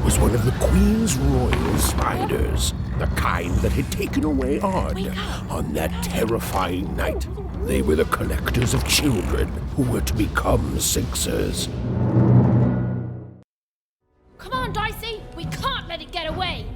was one of the Queen's royal spiders, the kind that had taken away Odd on that terrifying night. They were the collectors of children who were to become Sixers. Come on, Dicey! We can't let it get away!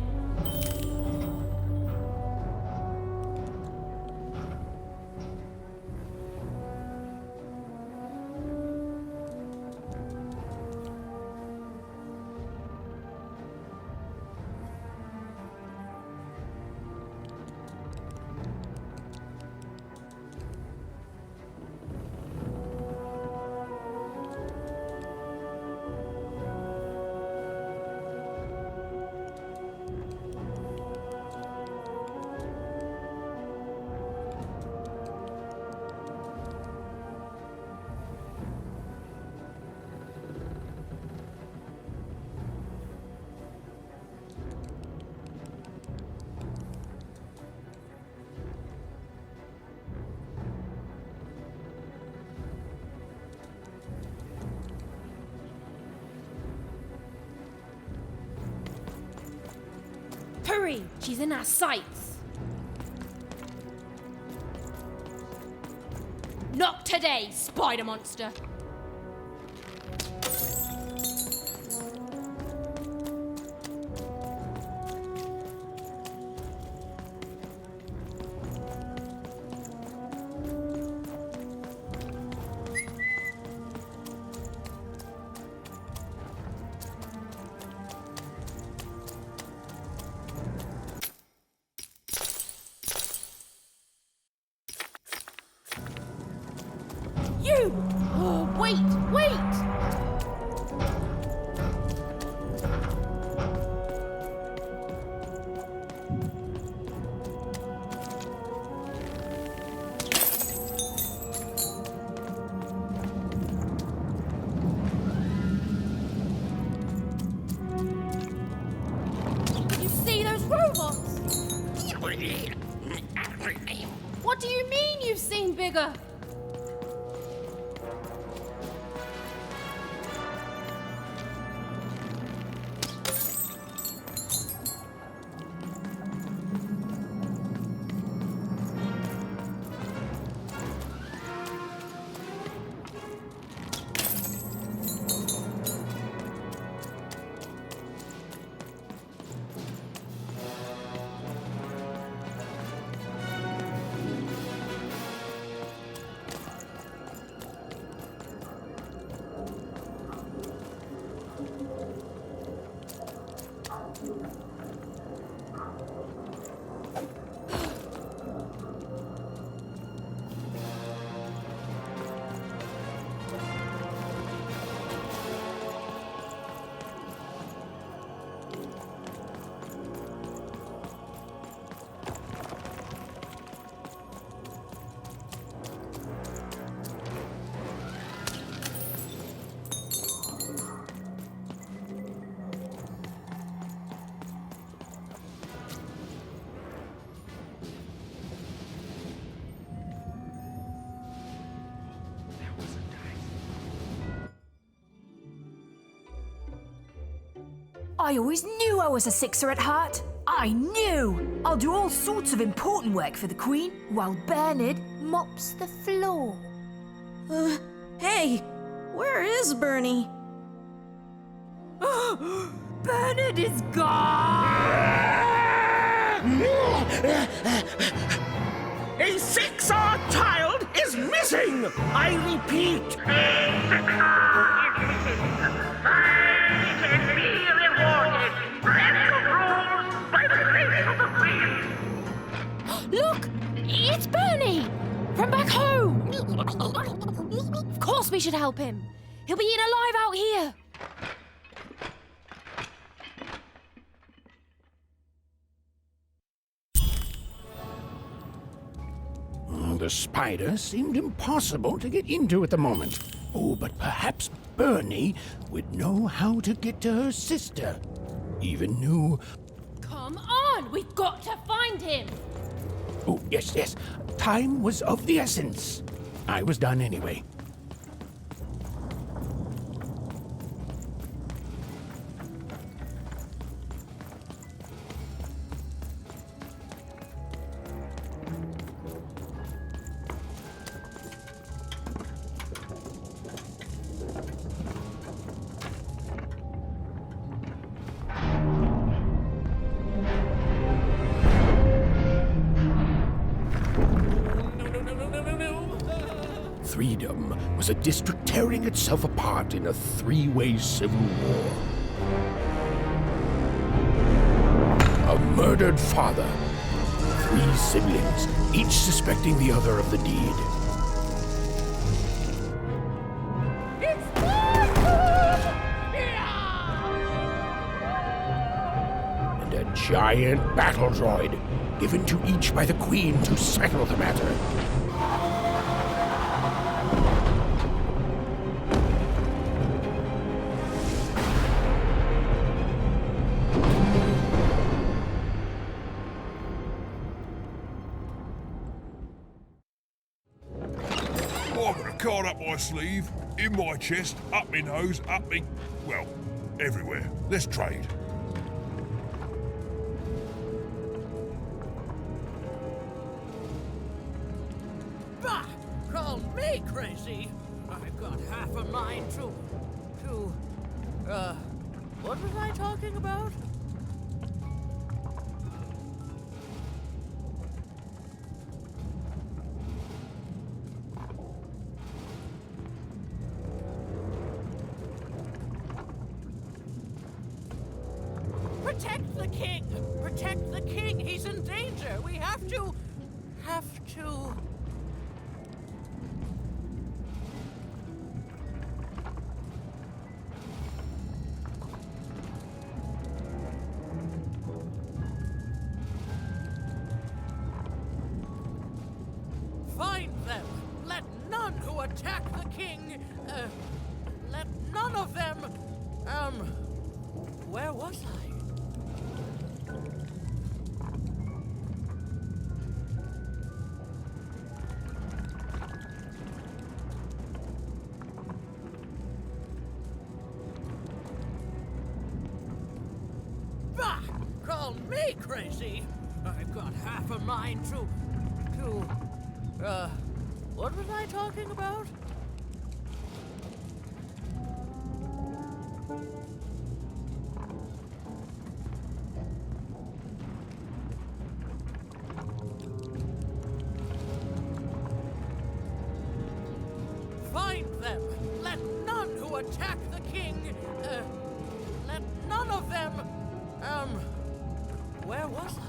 Hurry! She's in our sights! Not today, spider monster! You! Oh, wait! You see those robots? What do you mean you've seen bigger? I always knew I was a Sixer at heart. I knew! I'll do all sorts of important work for the Queen while Bernard mops the floor. Hey, where is Bernie? Bernard is gone! A Sixer child is missing! I repeat, Look! It's Bernie! From back home! Of course we should help him! He'll be eaten alive out here! The spider seemed impossible to get into at the moment. Oh, but perhaps Bernie would know how to get to her sister. Even knew... Come on! We've got to find him! Oh, yes. Time was of the essence. I was done anyway. freedom was a district tearing itself apart in a three-way civil war. A murdered father, three siblings, each suspecting the other of the deed. And a giant battle droid, given to each by the Queen to settle the matter. I've got a card up my sleeve, in my chest, up my nose, up me... well, everywhere. Let's trade. Bah! Call me crazy! I've got half a mind to... what was I talking about? Protect the king! Protect the king! He's in danger! We have to... Find them! Let none who attack the king... let none of them... where was I? Bah! Call me crazy! I've got half a mind to... what was I talking about? Find them! Let none who attack the king... let none of them... where was I?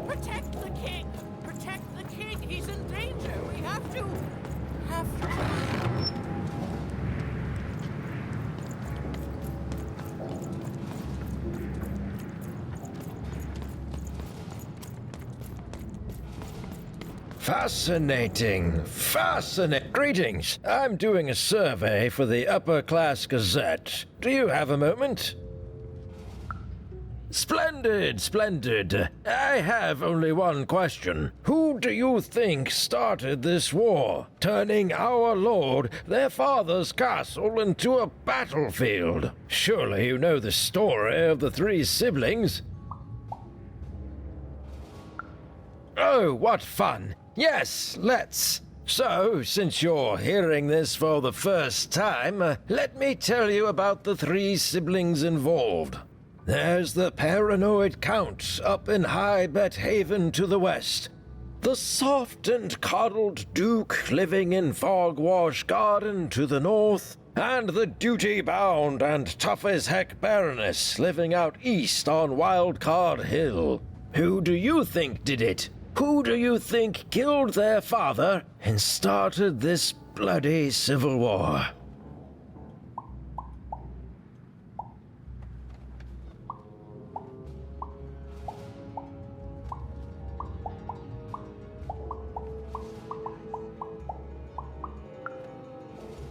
Protect the king! Protect the king! He's in danger! We have to... Fascinating. Greetings. I'm doing a survey for the Upper Class Gazette. Do you have a moment? Splendid. I have only one question. Who do you think started this war, turning our lord, their father's castle, into a battlefield? Surely you know the story of the three siblings. Oh, what fun. Yes, let's. So, since you're hearing this for the first time, let me tell you about the three siblings involved. There's the paranoid Count up in High Bet Haven to the west. The soft and coddled Duke living in Fogwash Garden to the north. And the duty-bound and tough-as-heck Baroness living out east on Wildcard Hill. Who do you think did it? Who do you think killed their father and started this bloody civil war?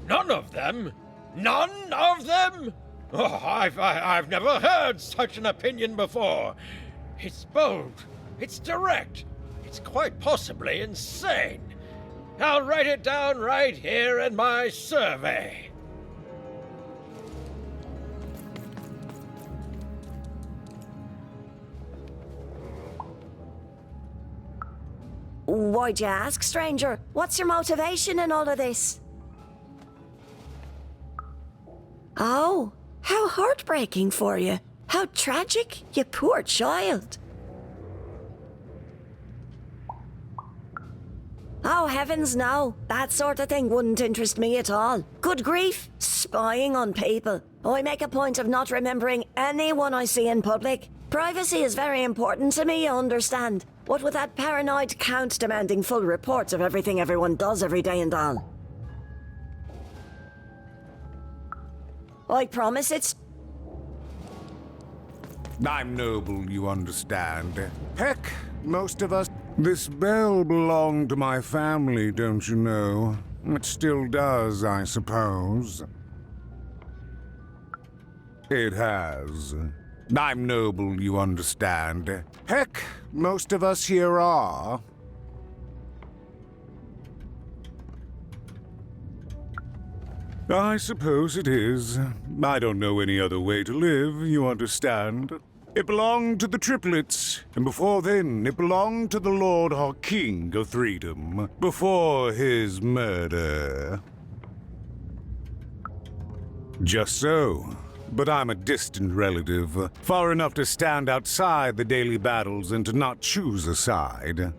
None of them? None of them? Oh, I've never heard such an opinion before. It's bold. It's direct. It's quite possibly insane. I'll write it down right here in my survey. Why'd you ask, stranger? What's your motivation in all of this? Oh, how heartbreaking for you. How tragic, you poor child. Oh, heavens no. That sort of thing wouldn't interest me at all. Good grief, spying on people. I make a point of not remembering anyone I see in public. Privacy is very important to me, you understand. What with that paranoid count demanding full reports of everything everyone does every day and all. I promise it's... I'm noble, you understand. Heck, most of us... This bell belonged to my family, don't you know? It still does, I suppose. It has. I'm noble, you understand. Heck, most of us here are. I suppose it is. I don't know any other way to live, you understand. It belonged to the triplets, and before then it belonged to the Lord our King of Freedom, before his murder. Just so. But I'm a distant relative, far enough to stand outside the daily battles and to not choose a side.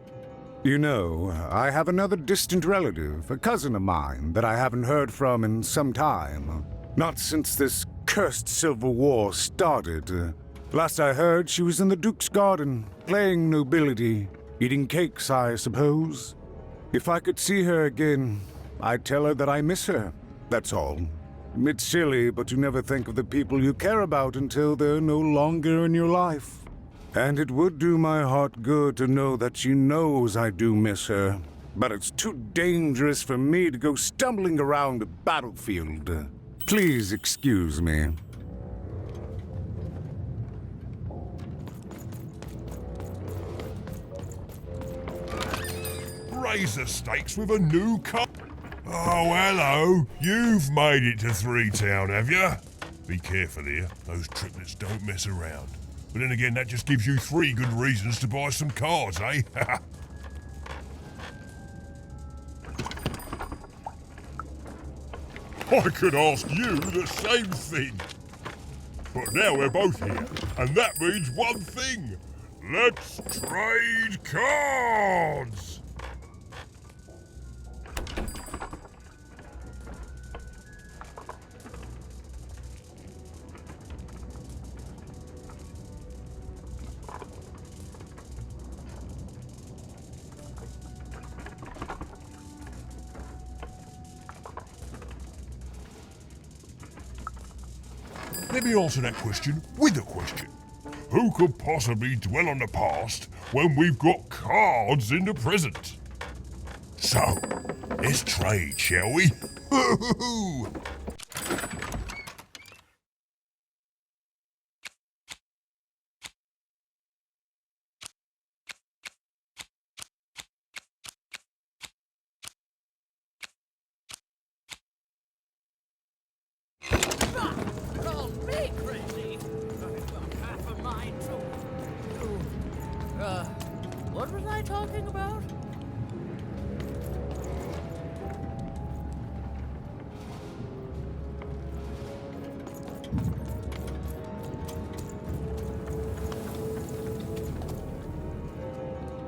You know, I have another distant relative, a cousin of mine, that I haven't heard from in some time. Not since this cursed Civil War started. Last I heard, she was in the Duke's garden, playing nobility, eating cakes, I suppose. If I could see her again, I'd tell her that I miss her, that's all. It's silly, but you never think of the people you care about until they're no longer in your life. And it would do my heart good to know that she knows I do miss her. But it's too dangerous for me to go stumbling around the battlefield. Please excuse me. Raise the stakes with a new car. Oh, hello. You've made it to Three Town, have you? Be careful here. Those triplets don't mess around. But then again, that just gives you 3 good reasons to buy some cards, eh? I could ask you the same thing. But now we're both here, and that means one thing. Let's trade cards! Let me answer that question with a question. Who could possibly dwell on the past when we've got cards in the present? So, let's trade, shall we? What was I talking about?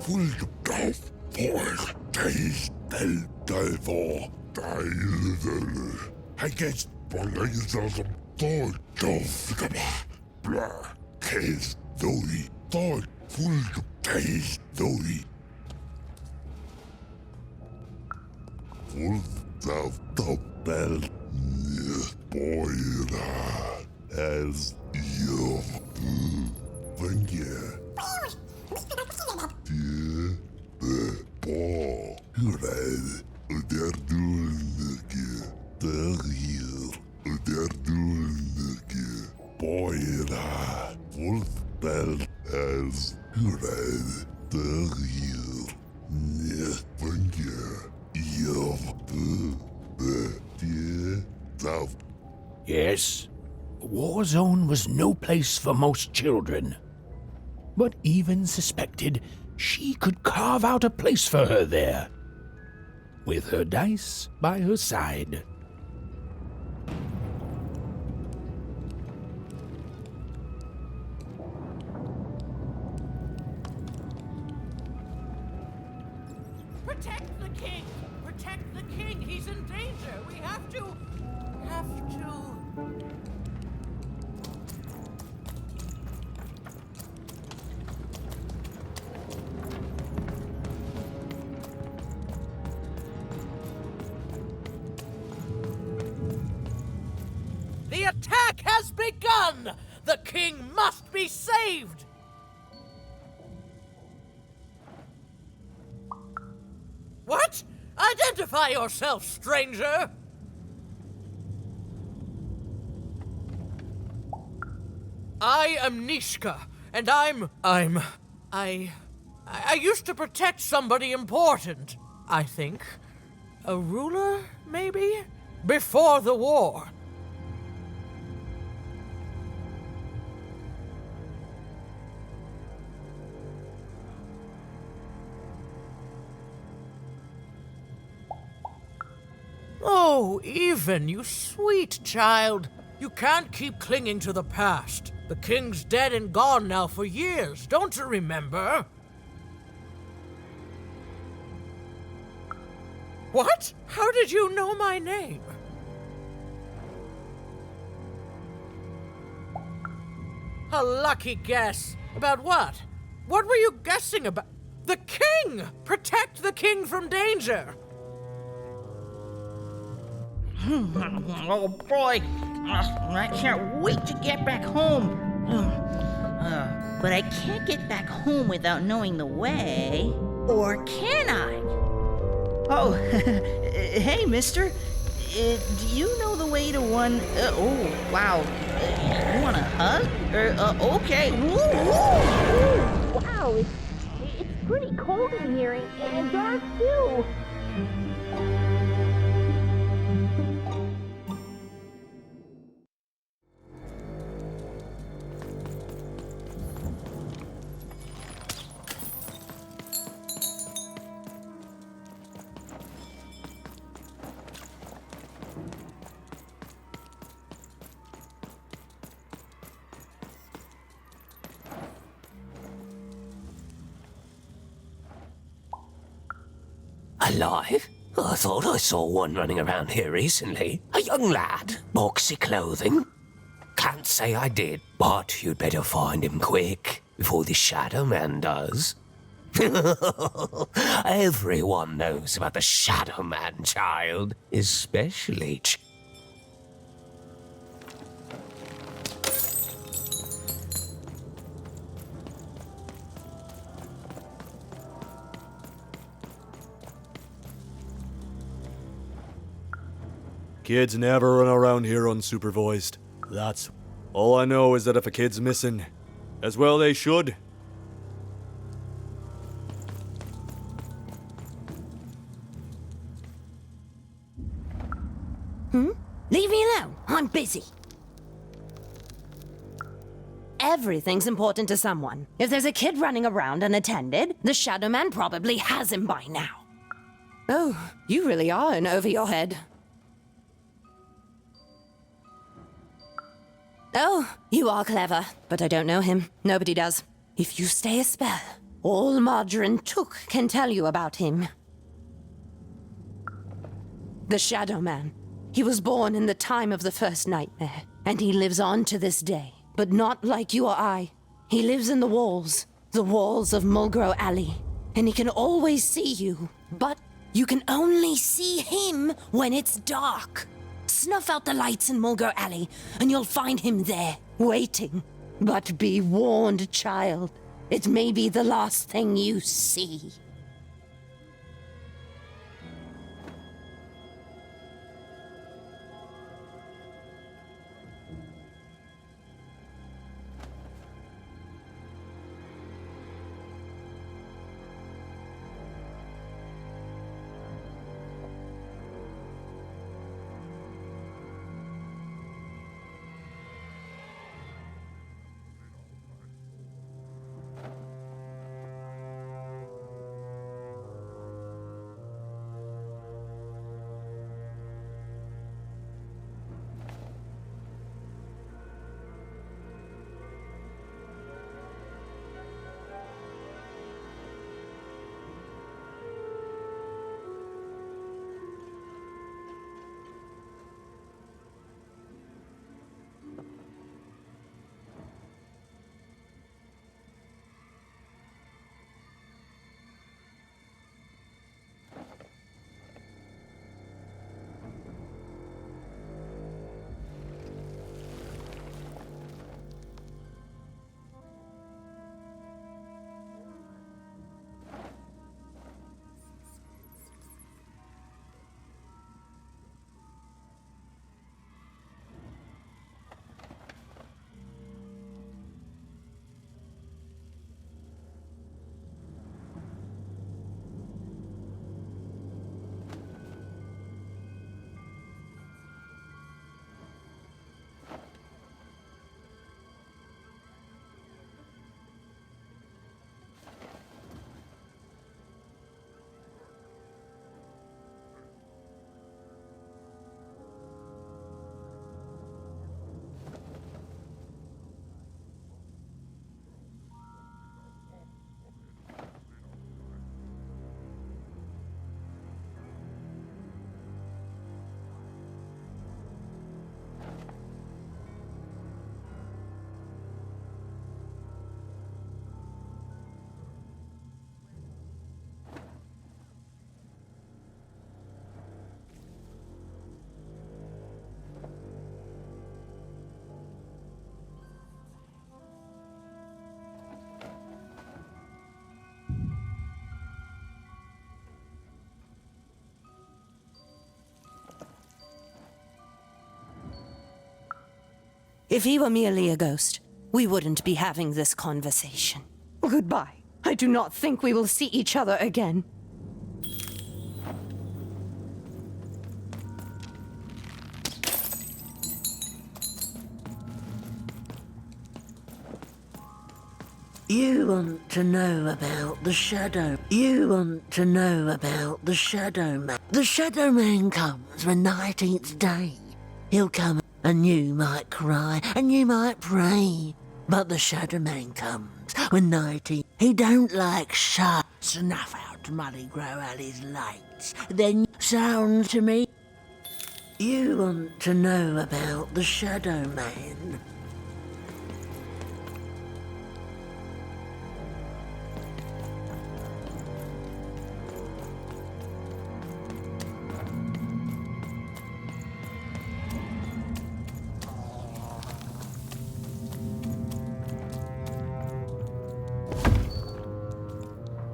Fullgåff får tillställda dejler. Hägget polisen som tårtofgabba. Blä, kes doi, tårt fullgåff doi. Fullgåff tappel njösbojra as jag fungerar. Bra. Hur är det? Och där dulnöke. Där hier. Och där dulnöke. Bojra. Wolfbell. As. Hur är det? Där hier. Njäspunke. Jag. Yes, Warzone was no place for most children. But Even suspected she could carve out a place for her there, with her dice by her side. Protect the king! Protect the king! He's in danger! We have to... The attack has begun! The king must be saved! What? Identify yourself, stranger! I am Nishka, and I used to protect somebody important, I think. A ruler, maybe? Before the war. Oh, Even, you sweet child. You can't keep clinging to the past. The king's dead and gone now for years, don't you remember? What? How did you know my name? A lucky guess. About what? What were you guessing about? The king! Protect the king from danger! Oh boy, I can't wait to get back home. But I can't get back home without knowing the way. Or can I? Oh, hey, mister. Do you know the way to one... oh, wow. You want a hug? Okay. Woo, woo. Wow, it's pretty cold in here and dark too. Alive? I thought I saw one running around here recently. A young lad, boxy clothing. Can't say I did, but you'd better find him quick, before the Shadow Man does. Everyone knows about the Shadow Man, child, especially Kids never run around here unsupervised. That's all I know is that if a kid's missing, as well they should. Leave me alone. I'm busy. Everything's important to someone. If there's a kid running around unattended, the Shadow Man probably has him by now. Oh, you really are in over your head. Oh, you are clever, but I don't know him. Nobody does. If you stay a spell, all Modron Took can tell you about him. The Shadow Man. He was born in the time of the first nightmare, and he lives on to this day. But not like you or I. He lives in the walls of Mulgrew Alley, and he can always see you, but you can only see him when it's dark. Snuff out the lights in Mulgrew Alley, and you'll find him there, waiting. But be warned, child. It may be the last thing you see. If he were merely a ghost, we wouldn't be having this conversation. Goodbye. I do not think we will see each other again. You want to know about the Shadow. You want to know about the Shadow Man. The Shadow Man comes when 19th day. He'll come and you might cry and you might pray. But the Shadow Man comes when 19th. He don't like sharp snuff out Mullygrow Alley's lights. Then sound to me. You want to know about the Shadow Man.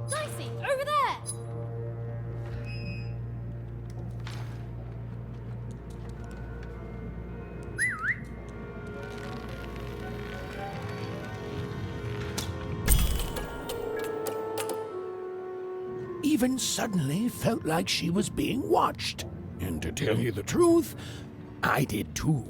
Dicey, over there! Even suddenly felt like she was being watched. And to tell you the truth, I did too.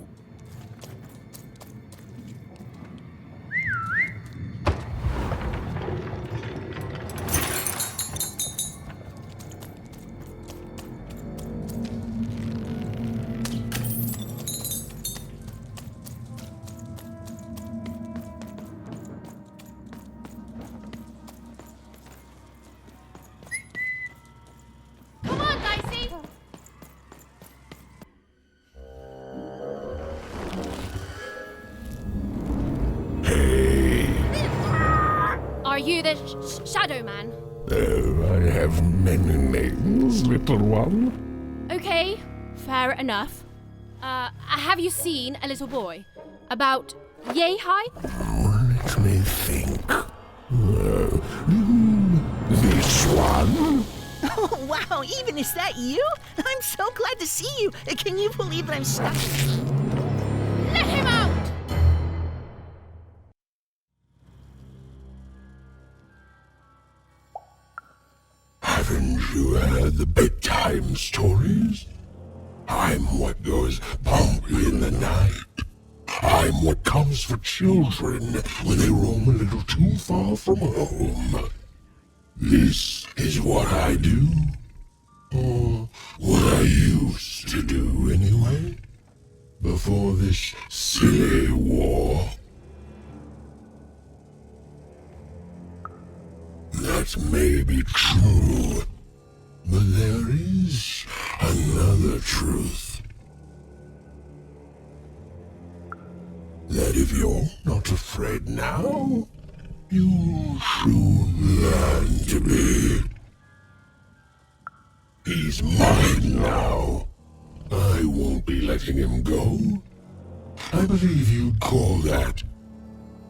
Come on, Dicey! Are you the Shadow Man? Oh, I have many names, little one. Okay, fair enough. Have you seen a little boy? About yay high? Let me think. This one? Oh, wow, even is that you? I'm so glad to see you. Can you believe that I'm stuck? Let him out! Haven't you heard the bedtime stories? I'm what goes bump in the night. I'm what comes for children when they roam a little too far from home. This is what I do. Or what I used to do anyway. Before this silly war. That may be true, but there is another truth. That if you're not afraid now, you'll soon learn to be. He's mine now. I won't be letting him go. I believe you'd call that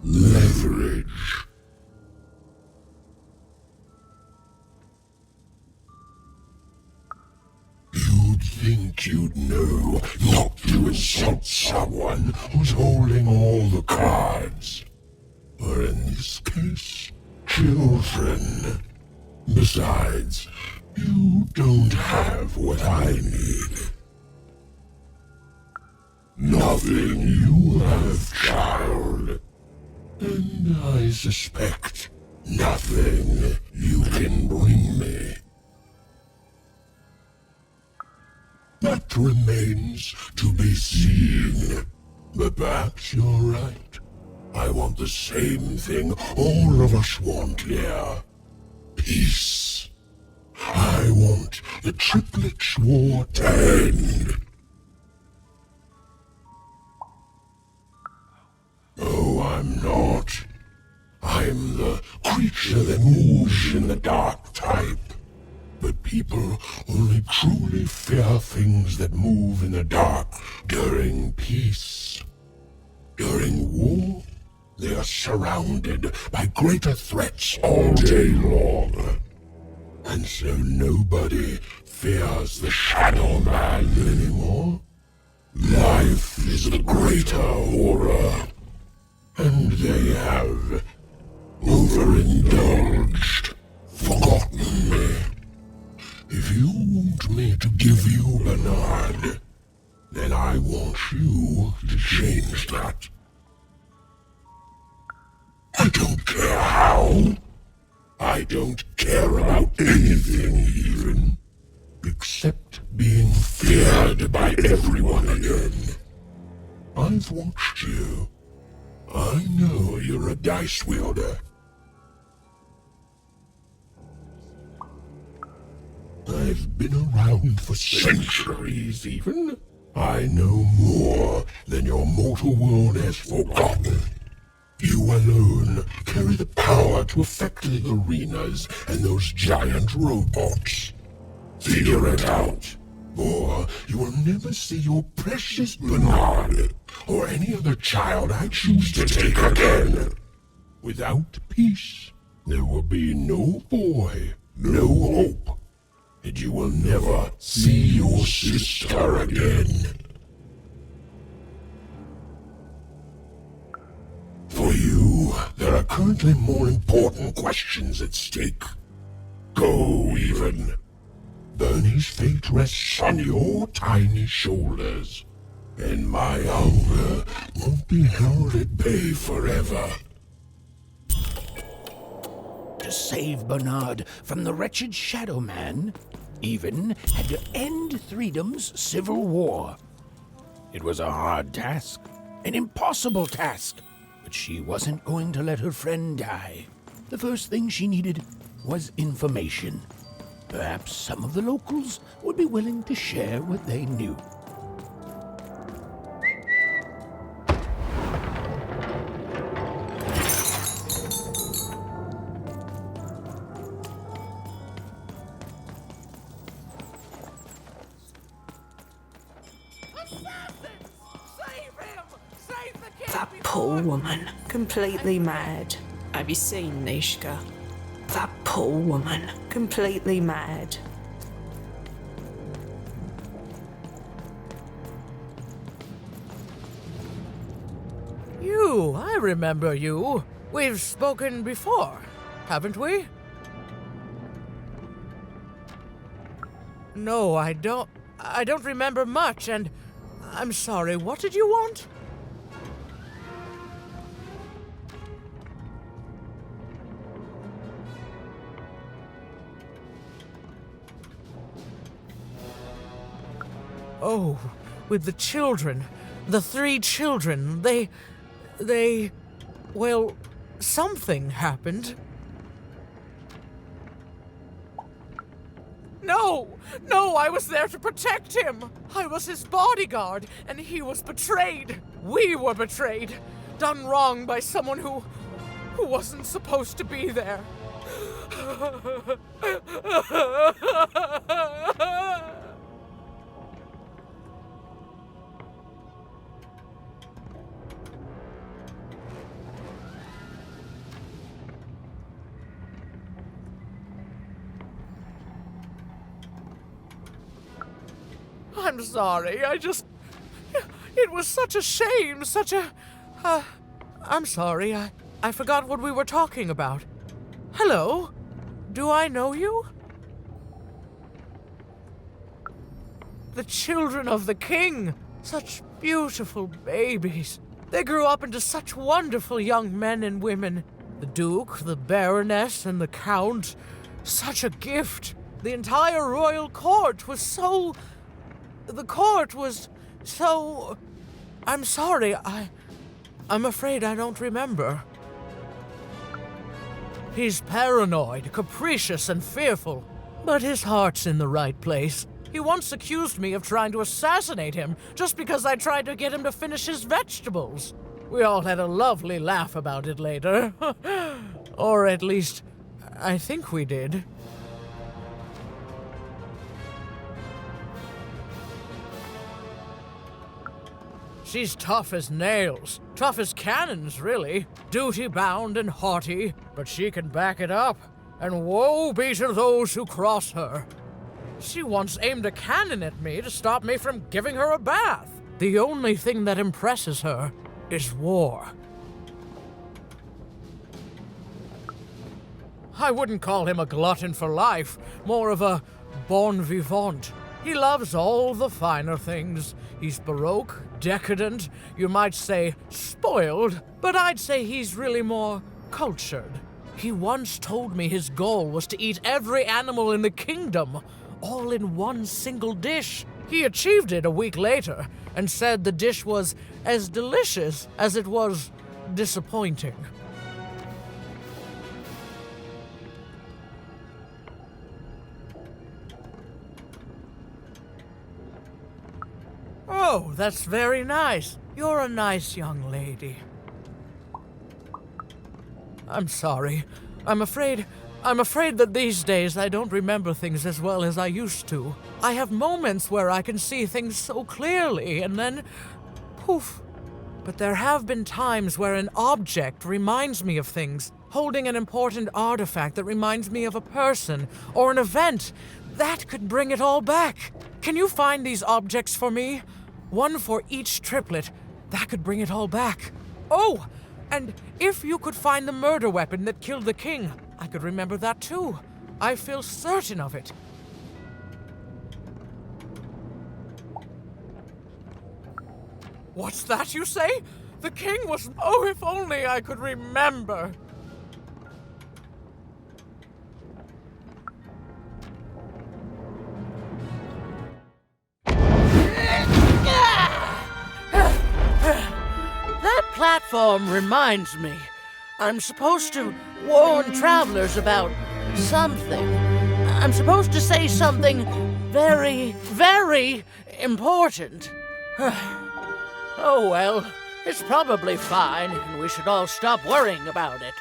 leverage. You'd think you'd know not to insult someone who's holding all the cards. Or in this case, children. Besides, you don't have what I need. Nothing you have, child. And I suspect nothing you can bring me. That remains to be seen. But perhaps you're right. I want the same thing all of us want here. Peace. I want the Triplets' War to end. Oh, I'm not. I'm the creature that moves in the dark type. But people only truly fear things that move in the dark during peace. During war, they are surrounded by greater threats all day long. And so nobody fears the Shadow Man anymore. Life is a greater horror, and they have overindulged, forgotten me. If you want me to give you Bernard, then I want you to change that. I don't care how. I don't care about anything even, except being feared by everyone again. I've watched you. I know you're a dice wielder. I've been around for centuries even. I know more than your mortal world has forgotten. You alone carry the power to affect the arenas and those giant robots. Figure it out, or you will never see your precious Bernard, or any other child I choose to take again. Without peace, there will be no boy, no hope, and you will never see your sister again. For you, there are currently more important questions at stake. Go, even. Bernie's fate rests on your tiny shoulders, and my hunger won't be held at bay forever. To save Bernard from the wretched Shadow Man, Even had to end Threedom's civil war. It was a hard task, an impossible task, but she wasn't going to let her friend die. The first thing she needed was information. Perhaps some of the locals would be willing to share what they knew. That poor woman, completely mad. Have you seen Nishka? That poor woman, completely mad. You, I remember you. We've spoken before, haven't we? No, I don't remember much, and I'm sorry, what did you want? Oh, with the children. The 3 children. Well, something happened. No, I was there to protect him. I was his bodyguard, and he was betrayed. We were betrayed. Done wrong by someone who wasn't supposed to be there. I'm sorry, it was such a shame, I'm sorry, I forgot what we were talking about. Hello? Do I know you? The children of the king! Such beautiful babies. They grew up into such wonderful young men and women. The Duke, the Baroness, and the Count. Such a gift. The entire royal court was so... The court was so... I'm sorry, I'm afraid I don't remember. He's paranoid, capricious, and fearful, but his heart's in the right place. He once accused me of trying to assassinate him just because I tried to get him to finish his vegetables. We all had a lovely laugh about it later. Or at least, I think we did. She's tough as nails, tough as cannons, really. Duty-bound and haughty, but she can back it up. And woe be to those who cross her. She once aimed a cannon at me to stop me from giving her a bath. The only thing that impresses her is war. I wouldn't call him a glutton for life, more of a bon vivant. He loves all the finer things. He's baroque, decadent, you might say spoiled, but I'd say he's really more cultured. He once told me his goal was to eat every animal in the kingdom, all in one single dish. He achieved it a week later and said the dish was as delicious as it was disappointing. Oh, that's very nice. You're a nice young lady. I'm sorry. I'm afraid that these days I don't remember things as well as I used to. I have moments where I can see things so clearly, and then poof. But there have been times where an object reminds me of things, holding an important artifact that reminds me of a person or an event. That could bring it all back. Can you find these objects for me? One for each triplet. That could bring it all back. Oh, and if you could find the murder weapon that killed the king, I could remember that too. I feel certain of it. What's that you say? The king was... Oh, if only I could remember. That platform reminds me. I'm supposed to warn travelers about something. I'm supposed to say something very, very important. Oh well, it's probably fine, and we should all stop worrying about it.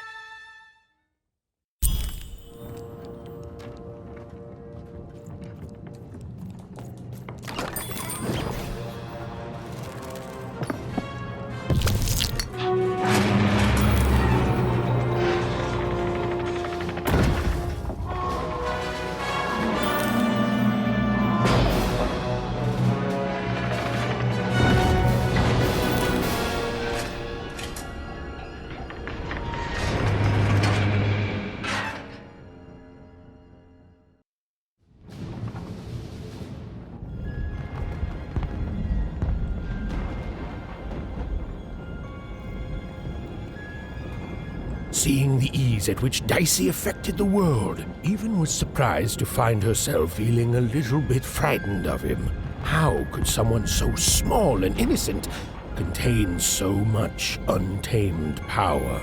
Seeing the ease at which Dicey affected the world, Even was surprised to find herself feeling a little bit frightened of him. How could someone so small and innocent contain so much untamed power?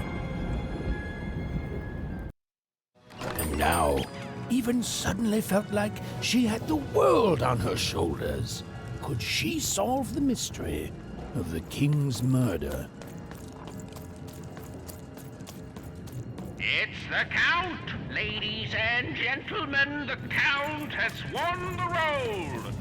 And now, Even suddenly felt like she had the world on her shoulders. Could she solve the mystery of the king's murder? It's the Count! Ladies and gentlemen, the Count has won the roll!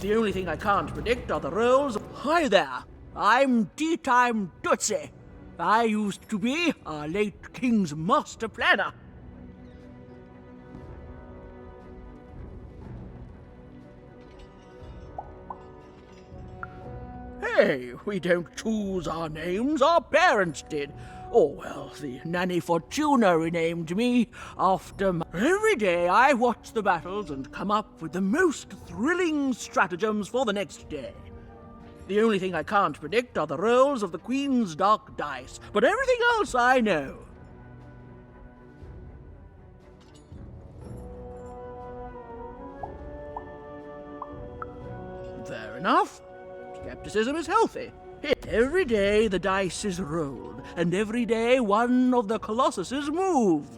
The only thing I can't predict are the rolls. Hi there, I'm Tea Time Tootsie. I used to be our late king's master planner. Hey, we don't choose our names, our parents did. Oh, well, the Nanny Fortuna renamed me after Every day I watch the battles and come up with the most thrilling stratagems for the next day. The only thing I can't predict are the rolls of the Queen's Dark Dice, but everything else I know. Fair enough. Skepticism is healthy. Every day the dice is rolled, and every day one of the Colossuses moves.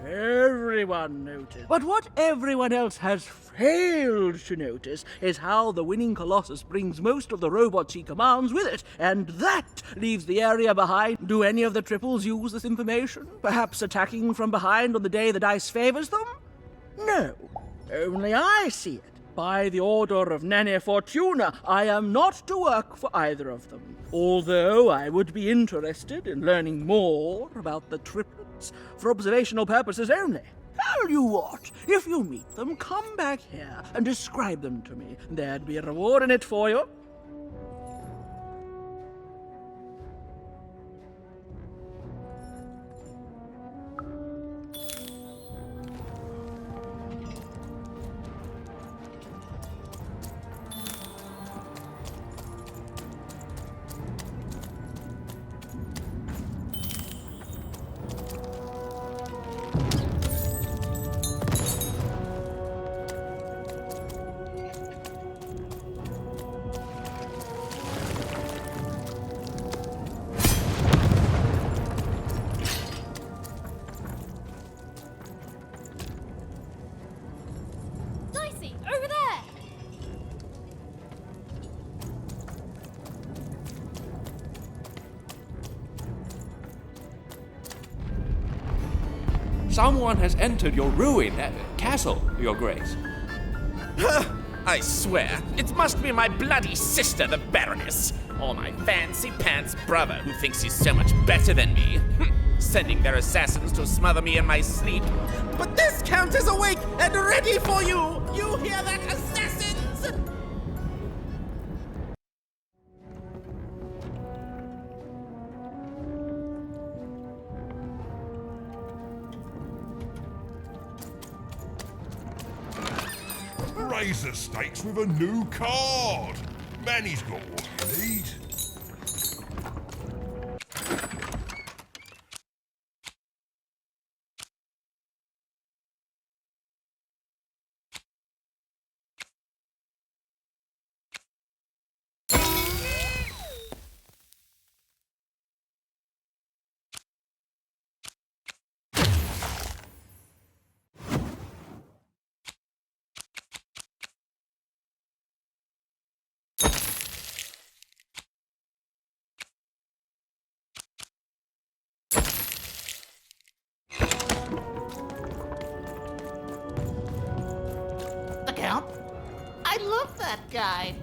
Everyone noticed. But what everyone else has failed to notice is how the winning Colossus brings most of the robots he commands with it, and that leaves the area behind. Do any of the triples use this information? Perhaps attacking from behind on the day the dice favors them? No, only I see it. By the order of Nanny Fortuna, I am not to work for either of them, although I would be interested in learning more about the triplets for observational purposes only. Tell you what, if you meet them, come back here and describe them to me. There'd be a reward in it for you. Someone has entered your castle, Your Grace. I swear, it must be my bloody sister, the Baroness, or my fancy-pants brother who thinks he's so much better than me, sending their assassins to smother me in my sleep. But this count is awake and ready for you! You hear that, assassins? Raise the stakes with a new card. Manny's got what you need. I love that guy.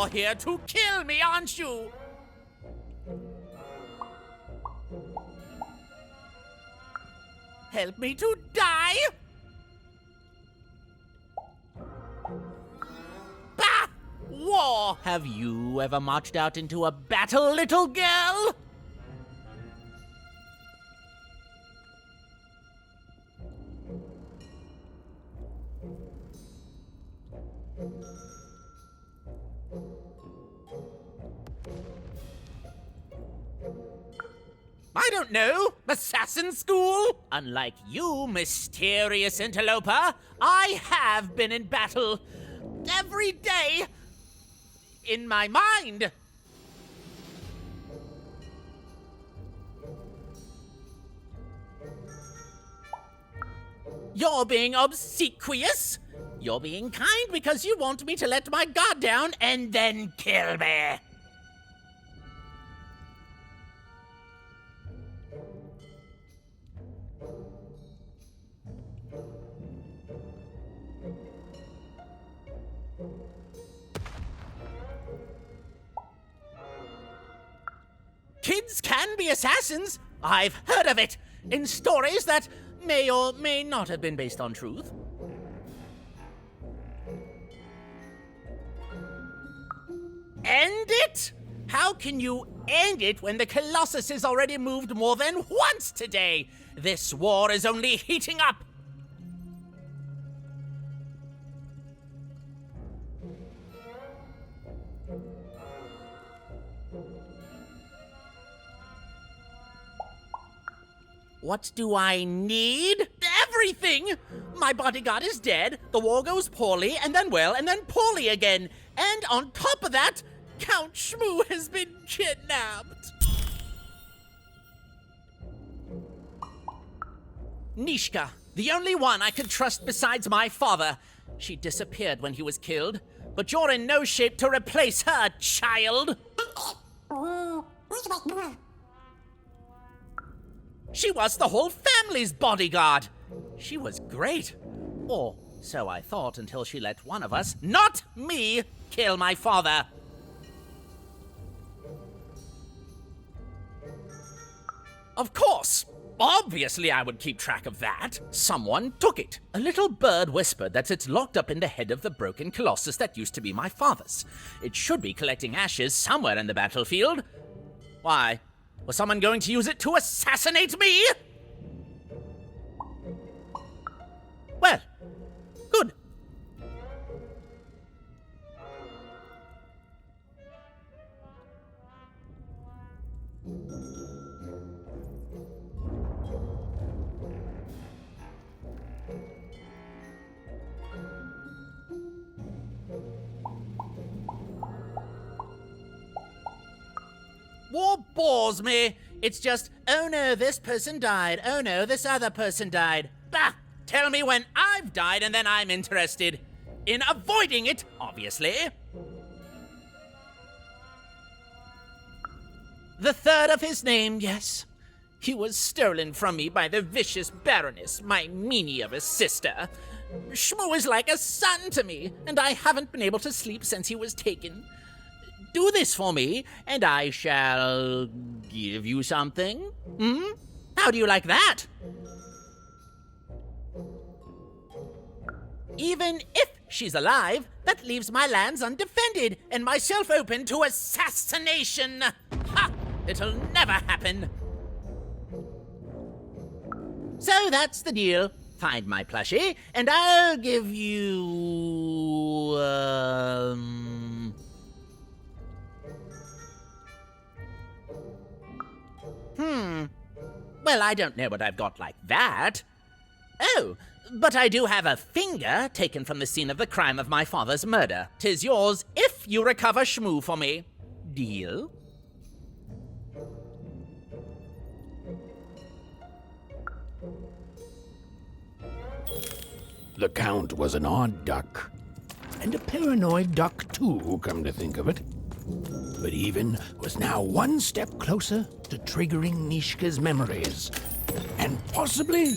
You're here to kill me, aren't you? Help me to die? Bah! War! Have you ever marched out into a battle, little girl? I don't know. Assassin school? Unlike you, mysterious interloper, I have been in battle every day in my mind. You're being obsequious. You're being kind because you want me to let my guard down and then kill me. Kids can be assassins. I've heard of it in stories that may or may not have been based on truth. End it? How can you end it when the Colossus has already moved more than once today? This war is only heating up. What do I need? Everything! My bodyguard is dead, the war goes poorly, and then well, and then poorly again. And on top of that, Count Shmoo has been kidnapped. Nishka, the only one I could trust besides my father. She disappeared when he was killed, but you're in no shape to replace her, child. She was the whole family's bodyguard. She was great. Or so I thought until she let one of us, not me, kill my father. Of course. Obviously I would keep track of that. Someone took it. A little bird whispered that it's locked up in the head of the broken Colossus that used to be my father's. It should be collecting ashes somewhere in the battlefield. Why? Was someone going to use it to assassinate me? Well, good. War bores me. It's just, oh no, this person died. Oh no, this other person died. Bah! Tell me when I've died and then I'm interested. In avoiding it, obviously. The third of his name, yes. He was stolen from me by the vicious Baroness, my meanie of a sister. Shmoo is like a son to me, and I haven't been able to sleep since he was taken. Do this for me, and I shall give you something. How do you like that? Even if she's alive, that leaves my lands undefended and myself open to assassination. Ha! It'll never happen. So that's the deal. Find my plushie, and I'll give you... Well, I don't know what I've got like that. Oh, but I do have a finger taken from the scene of the crime of my father's murder. 'Tis yours if you recover Shmoo for me. Deal? The Count was an odd duck. And a paranoid duck, too, come to think of it. But Even was now one step closer to triggering Nishka's memories. And possibly,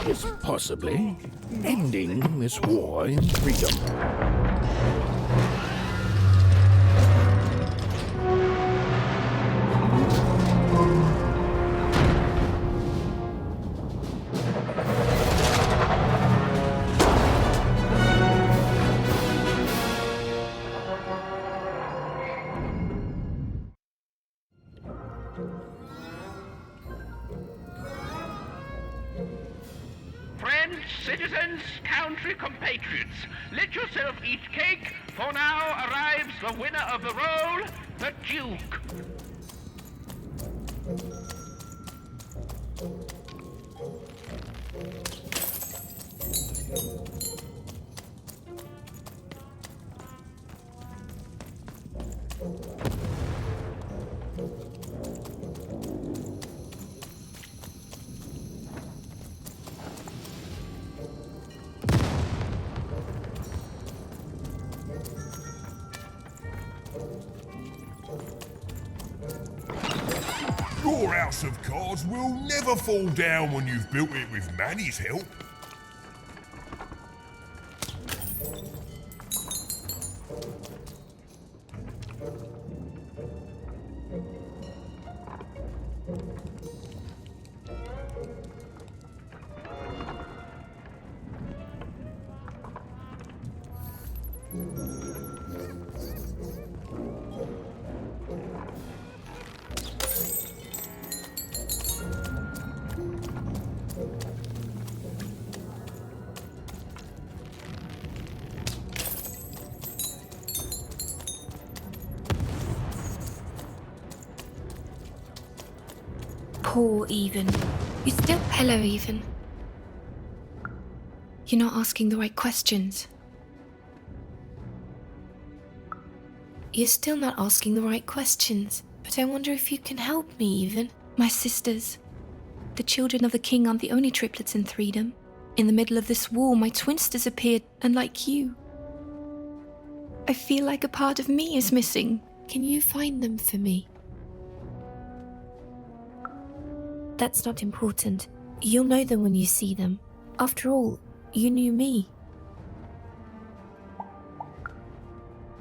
just possibly, ending this war in freedom. Gents, citizens, country compatriots, let yourself eat cake, for now arrives the winner of the role, the Duke. Your house of cards will never fall down when you've built it with Manny's help. Poor Even. Hello, Even. You're not asking the right questions. You're still not asking the right questions. But I wonder if you can help me, Even. My sisters. The children of the king aren't the only triplets in Threedom. In the middle of this war, my twins disappeared, and like you, I feel like a part of me is missing. Can you find them for me? That's not important. You'll know them when you see them. After all, you knew me.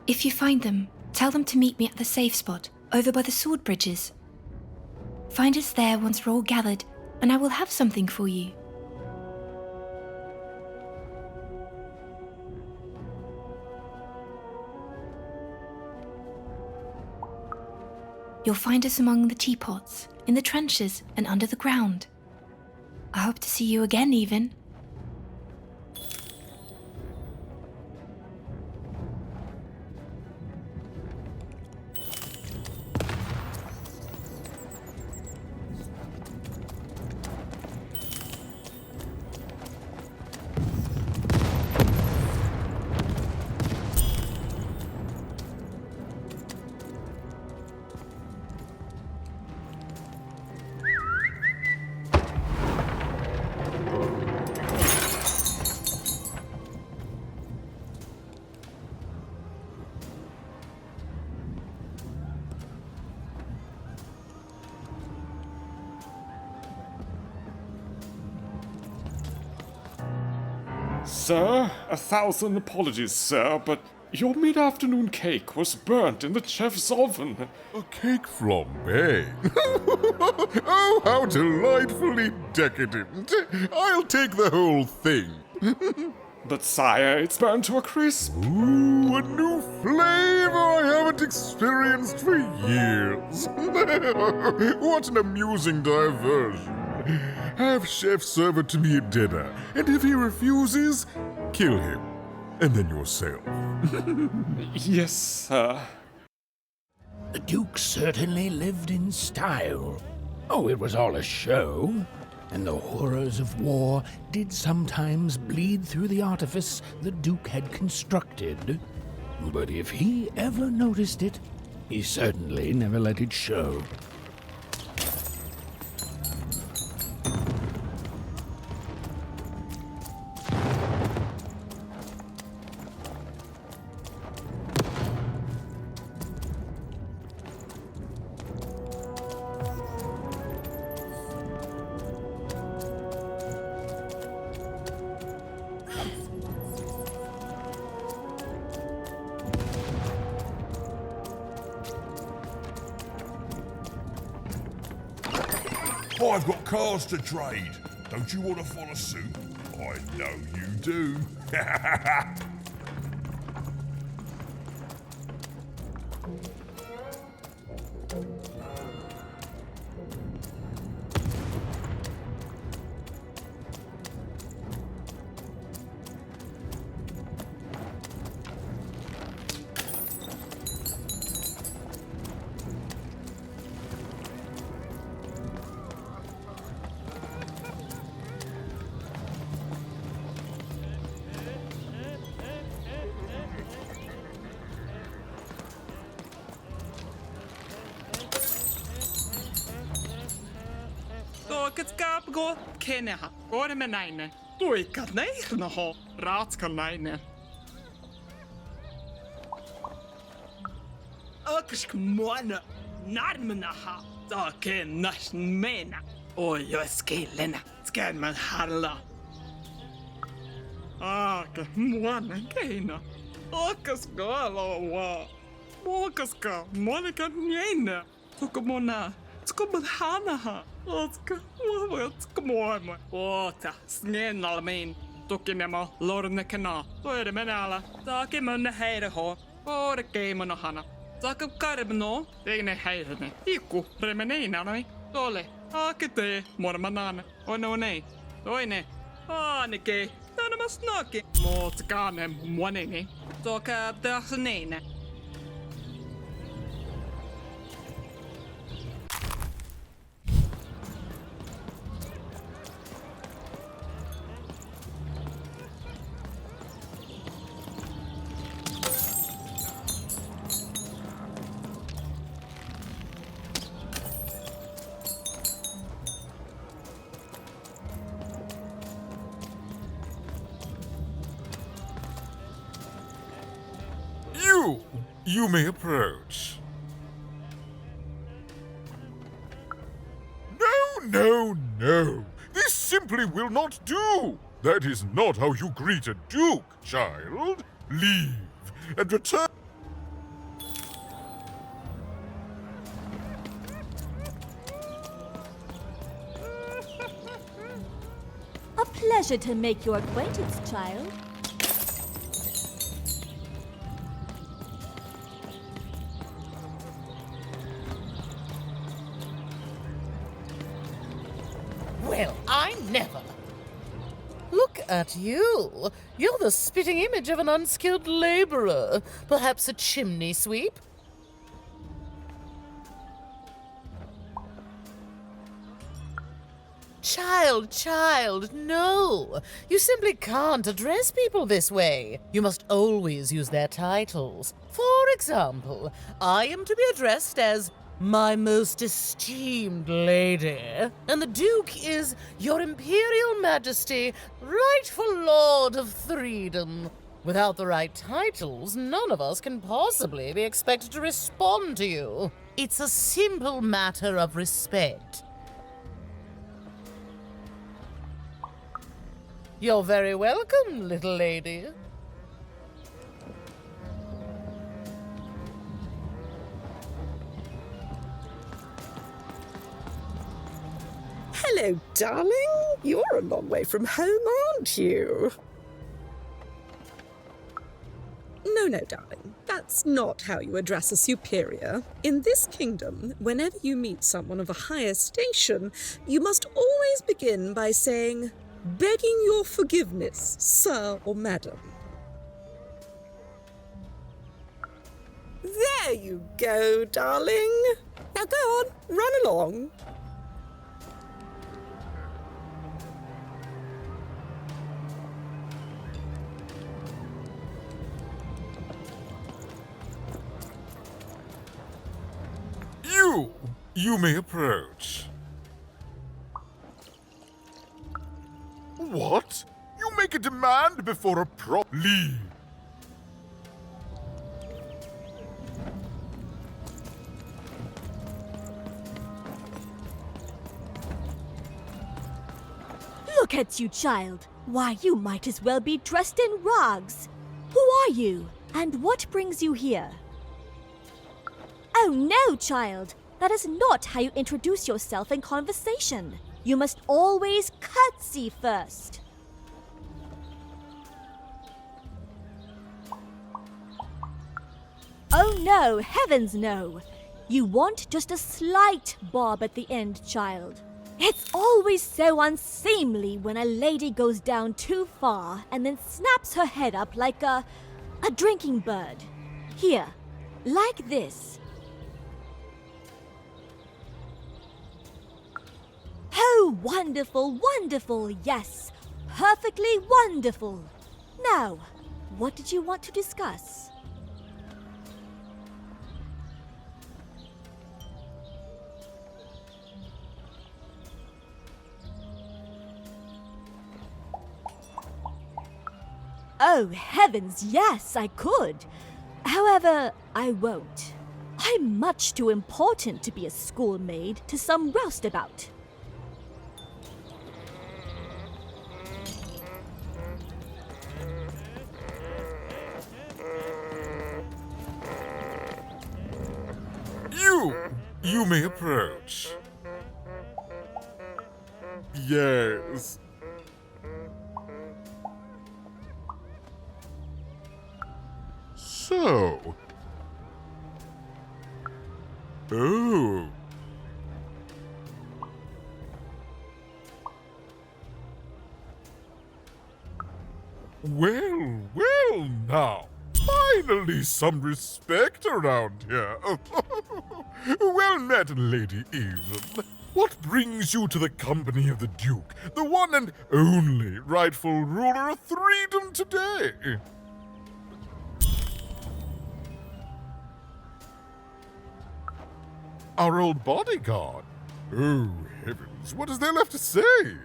If you find them, tell them to meet me at the safe spot, over by the sword bridges. Find us there once we're all gathered, and I will have something for you. You'll find us among the teapots, in the trenches, and under the ground. I hope to see you again, Even. Sir, 1,000 apologies, sir, but your mid-afternoon cake was burnt in the chef's oven. A cake flambe? Oh, how delightfully decadent. I'll take the whole thing. But sire, it's burned to a crisp. Ooh, a new flavor I haven't experienced for years. What an amusing diversion. Have Chef serve it to me at dinner, and if he refuses, kill him. And then yourself. Yes, sir. The Duke certainly lived in style. Oh, it was all a show. And the horrors of war did sometimes bleed through the artifice the Duke had constructed. But if he ever noticed it, he certainly never let it show. I've got cars to trade. Don't you want to follow suit? I know you do. Akatskapgo Keneha, Ormenaine, Duikanaho, Ratskanaine. Akashkmona, Narmanaha, Dake Nashmena, Oyoskilena, Scanman Harla. Aka, Mwana Kena, Akaskala, Mokaska, Monica Niena, Tukamona, Tsukumahanaha, Otskamoima, Ota, Snenalmin, Tukinema, Lornekana, Toeremenala, Takimon Heireho, or a game on a hana. Takam Karibno, Dene Heirene, Iku, Remeneinani, Dole, Akite, Mormanana, or no ne, Oine, Anike, Nanamasnaki, Motganem, Wanene, Toka Dasanene. You may approach. No. This simply will not do. That is not how you greet a duke, child. Leave and return. A pleasure to make your acquaintance, child. Well, I never. Look at you. You're the spitting image of an unskilled laborer. Perhaps a chimney sweep? Child, no. You simply can't address people this way. You must always use their titles. For example, I am to be addressed as my most esteemed lady, and the Duke is Your Imperial Majesty, rightful Lord of Freedom. Without the right titles, none of us can possibly be expected to respond to you. It's a simple matter of respect. You're very welcome, little lady. Hello, darling. You're a long way from home, aren't you? No, darling. That's not how you address a superior. In this kingdom, whenever you meet someone of a higher station, you must always begin by saying, "Begging your forgiveness, sir or madam." There you go, darling. Now go on, run along. You may approach. What? You make a demand before a leave. Look at you, child. Why, you might as well be dressed in rags. Who are you? And what brings you here? Oh no, child. That is not how you introduce yourself in conversation. You must always curtsy first. Oh no, heavens no. You want just a slight bob at the end, child. It's always so unseemly when a lady goes down too far and then snaps her head up like a drinking bird. Here, like this. Oh, wonderful, wonderful, yes. Perfectly wonderful. Now, what did you want to discuss? Oh, heavens, yes, I could. However, I won't. I'm much too important to be a schoolmaid to some roustabout. You may approach. Yes. So. Oh. Well now. Finally some respect around here. Well met, Lady Even. What brings you to the company of the Duke, the one and only rightful ruler of Threedom today? Our old bodyguard. Oh, heavens, what is there left to say?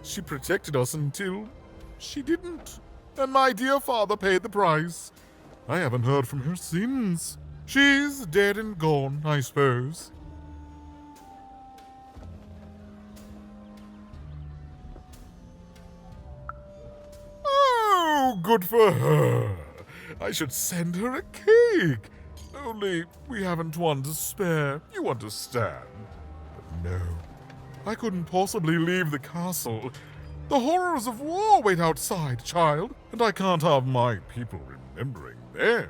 She protected us until she didn't. And my dear father paid the price. I haven't heard from her since. She's dead and gone, I suppose. Oh, good for her. I should send her a cake. Only we haven't one to spare, you understand. But no, I couldn't possibly leave the castle. The horrors of war wait outside, child, and I can't have my people remembering them.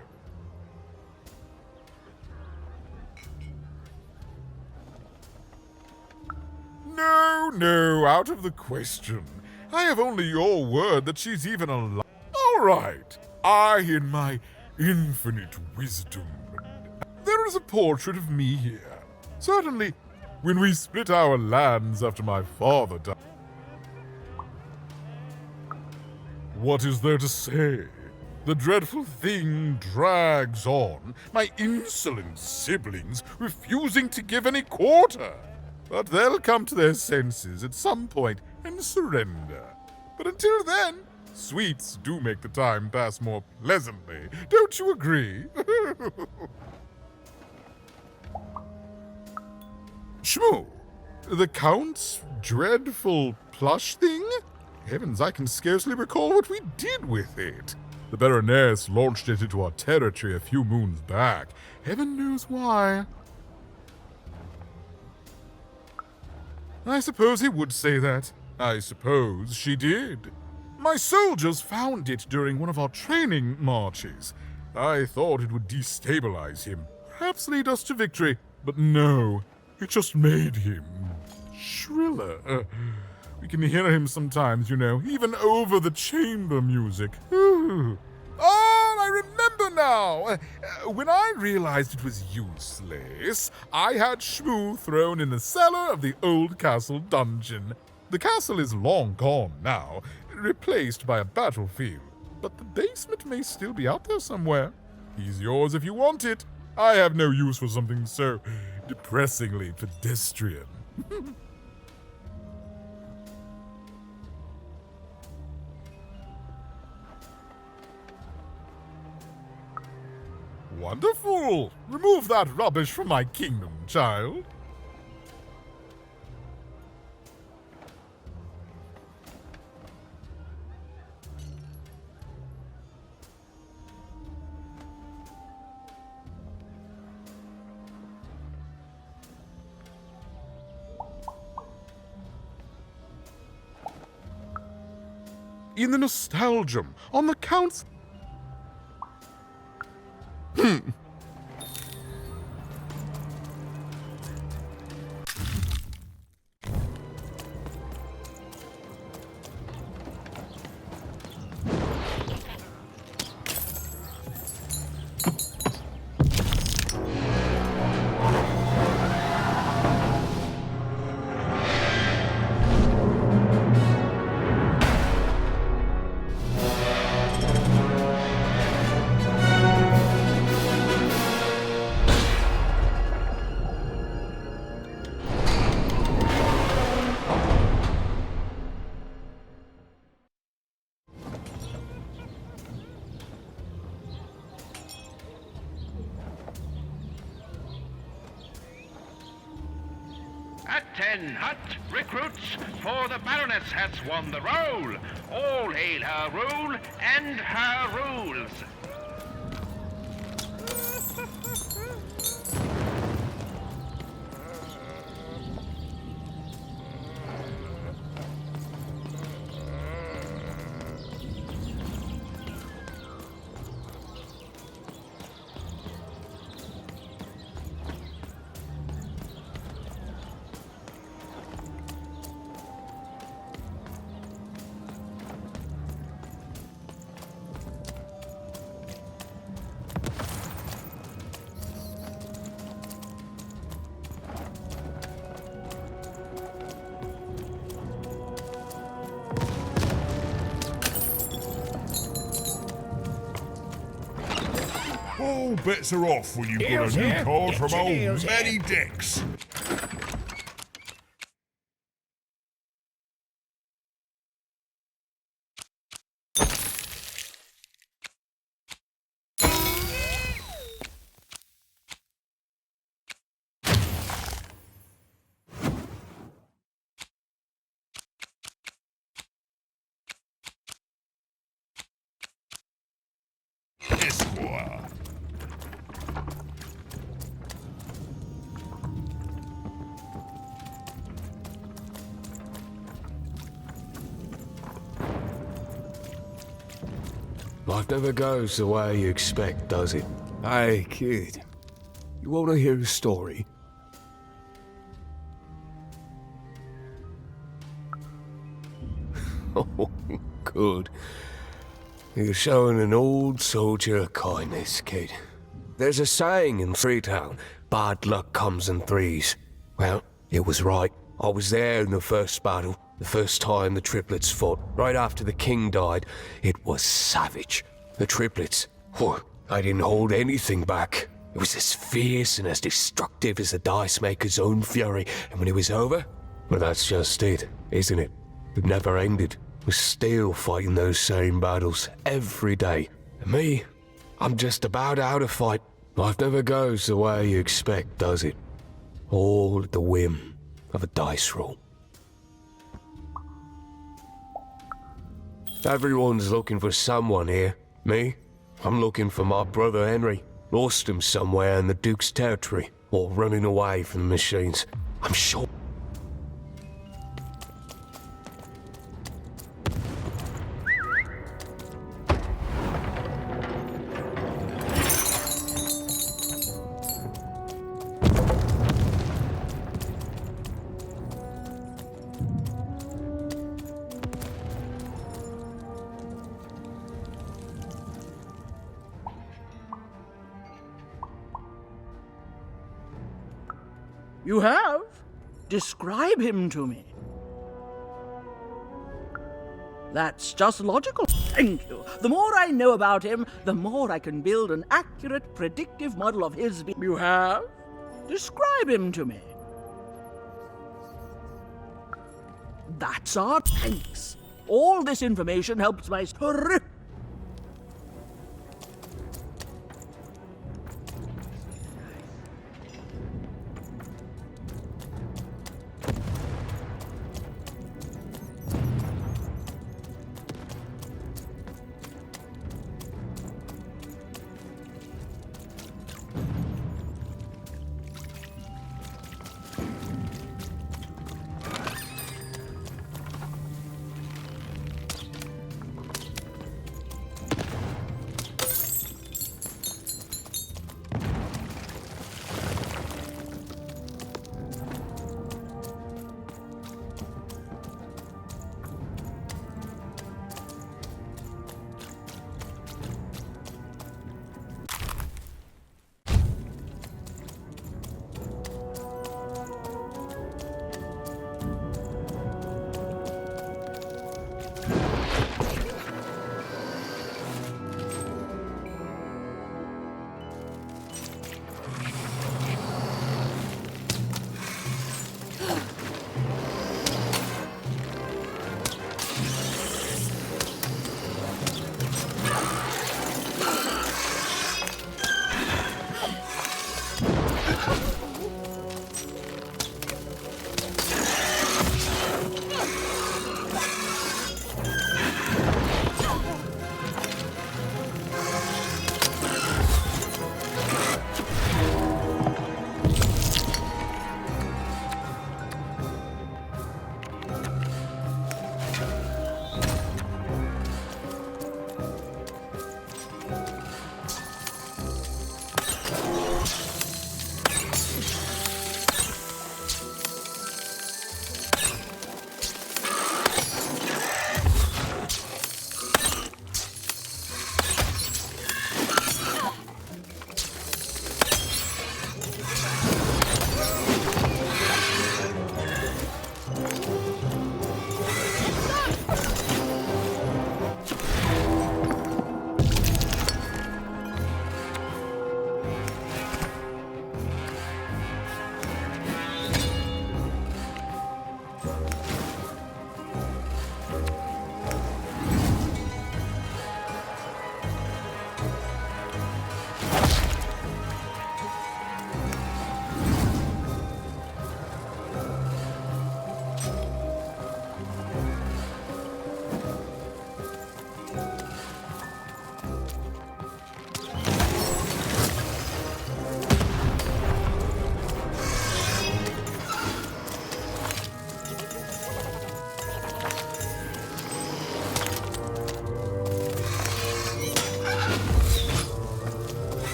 No, out of the question. I have only your word that she's even alive. All right, I, in my infinite wisdom. There is a portrait of me here. Certainly, when we split our lands after my father died. What is there to say? The dreadful thing drags on, my insolent siblings refusing to give any quarter. But they'll come to their senses at some point and surrender. But until then, sweets do make the time pass more pleasantly. Don't you agree? Shmoo, the Count's dreadful plush thing? Heavens, I can scarcely recall what we did with it. The Baroness launched it into our territory a few moons back. Heaven knows why. I suppose he would say that. I suppose she did. My soldiers found it during one of our training marches. I thought it would destabilize him, perhaps lead us to victory. But no, it just made him shriller. We can hear him sometimes, you know, even over the chamber music. Oh, I remember now! When I realized it was useless, I had Shmoo thrown in the cellar of the old castle dungeon. The castle is long gone now, replaced by a battlefield, but the basement may still be out there somewhere. He's yours if you want it. I have no use for something so depressingly pedestrian. Wonderful! Remove that rubbish from my kingdom, child. In the Nostalgium, on the Count's... At 10 hut, recruits, for the Baroness has won the roll. All hail her rule and her rules. All bets are off when you've got Deals a new here. card Get from your old deals here. Matty Dex. Esquire. Life never goes the way you expect, does it? Hey, kid. You want to hear a story? Oh, good. You're showing an old soldier a kindness, kid. There's a saying in Freetown, bad luck comes in threes. Well, it was right. I was there in the first battle, the first time the triplets fought, right after the king died. It was savage. The triplets, they didn't hold anything back. It was as fierce and as destructive as the dice maker's own fury. And when it was over, well, that's just it, isn't it? It never ended. We're still fighting those same battles every day. And me, I'm just about out of fight. Life never goes the way you expect, does it? All at the whim of a dice roll. Everyone's looking for someone here. Me? I'm looking for my brother Henry. Lost him somewhere in the Duke's territory, or running away from the machines. I'm sure. You have? Describe him to me. That's just logical. Thank you. The more I know about him, the more I can build an accurate, predictive model of his being. You have? Describe him to me. That's our thanks. All this information helps my story.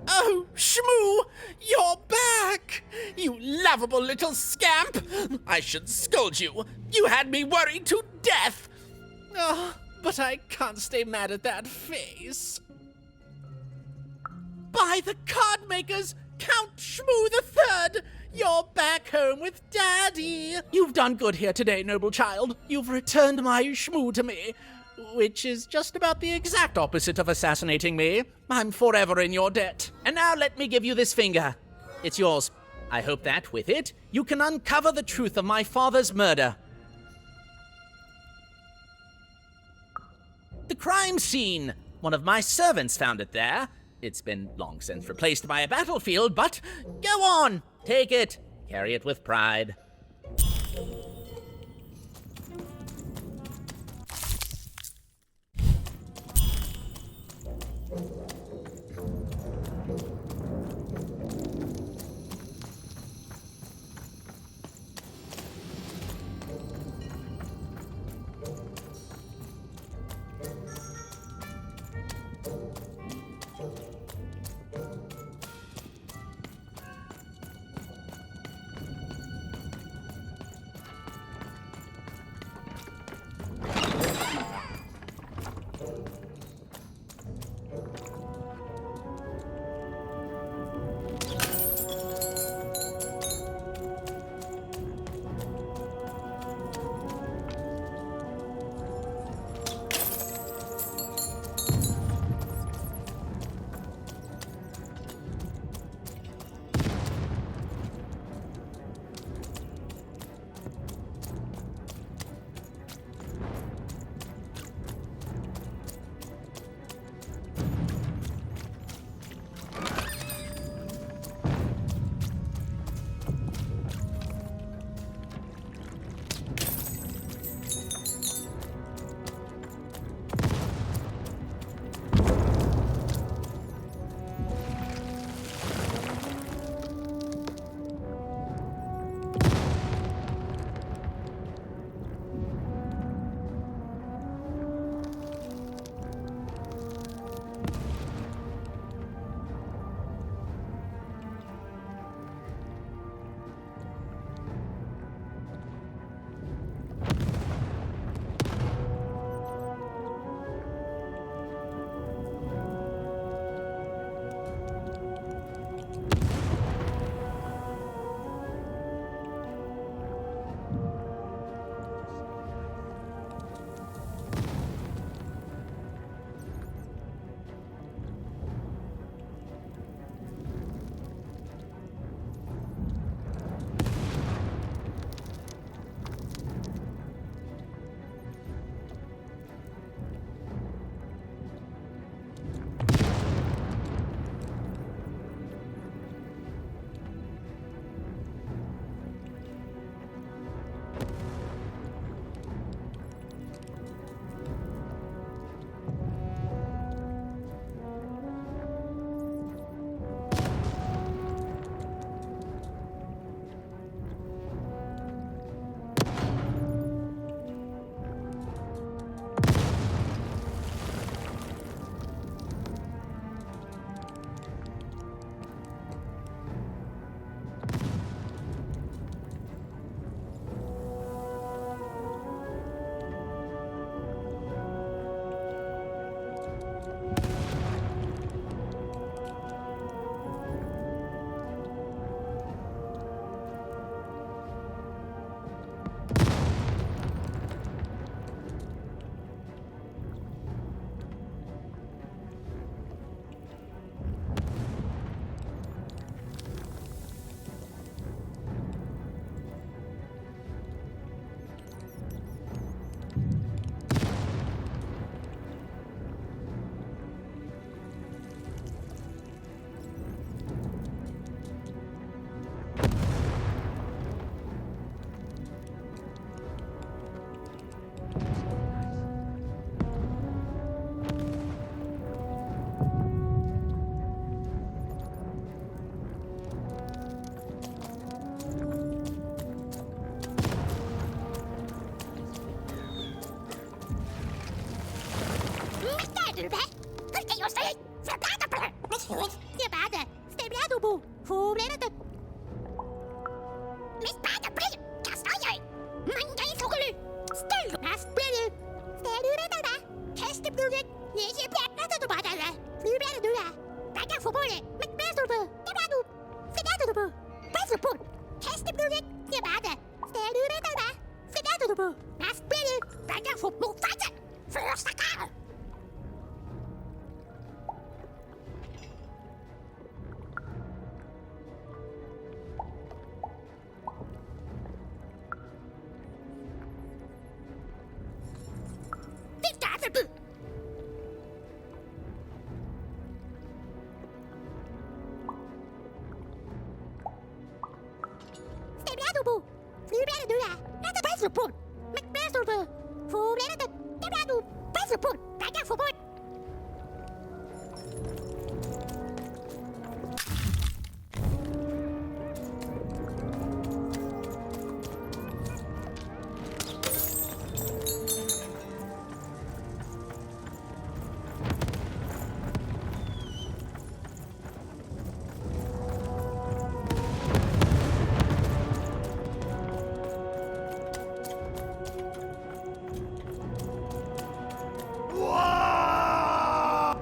Oh, Shmoo! You're back! You lovable little scamp! I should scold you. You had me worried to death! Oh, but I can't stay mad at that face. By the card makers, Count Shmoo III! You're back home with Daddy! You've done good here today, noble child. You've returned my Shmoo to me, which is just about the exact opposite of assassinating me. I'm forever in your debt. And now let me give you this finger. It's yours. I hope that, with it, you can uncover the truth of my father's murder. The crime scene! One of my servants found it there. It's been long since replaced by a battlefield, but go on! Take it. Carry it with pride.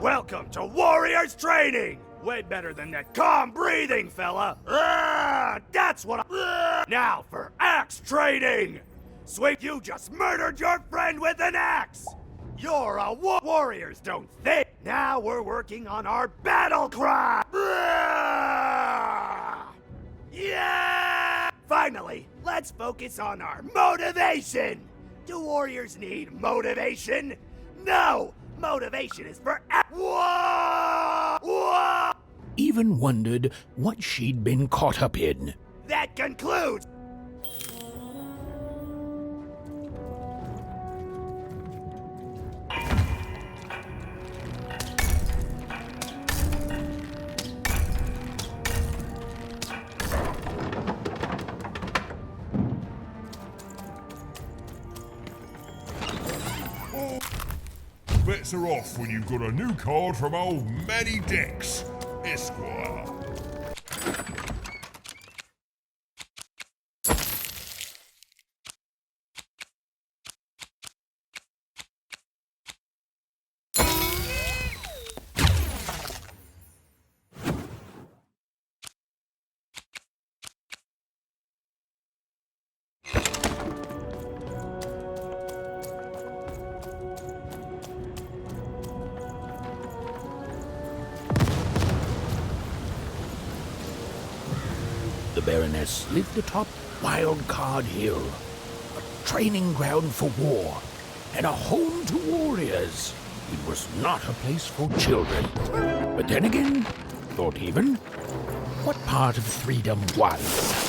Welcome to Warriors Training! Way better than that calm breathing, fella! That's what I... Now for axe training! Sweet, you just murdered your friend with an axe! You're a warriors don't think! Now we're working on our battle cry! Yeah! Finally, let's focus on our motivation! Do warriors need motivation? No! Motivation is for Even wondered what she'd been caught up in. That concludes. Bets are off when you've got a new card from old Matty Dex, Esquire. The Baroness lived atop Wildcard Hill, a training ground for war, and a home to warriors. It was not a place for children. But then again, thought even, what part of freedom was?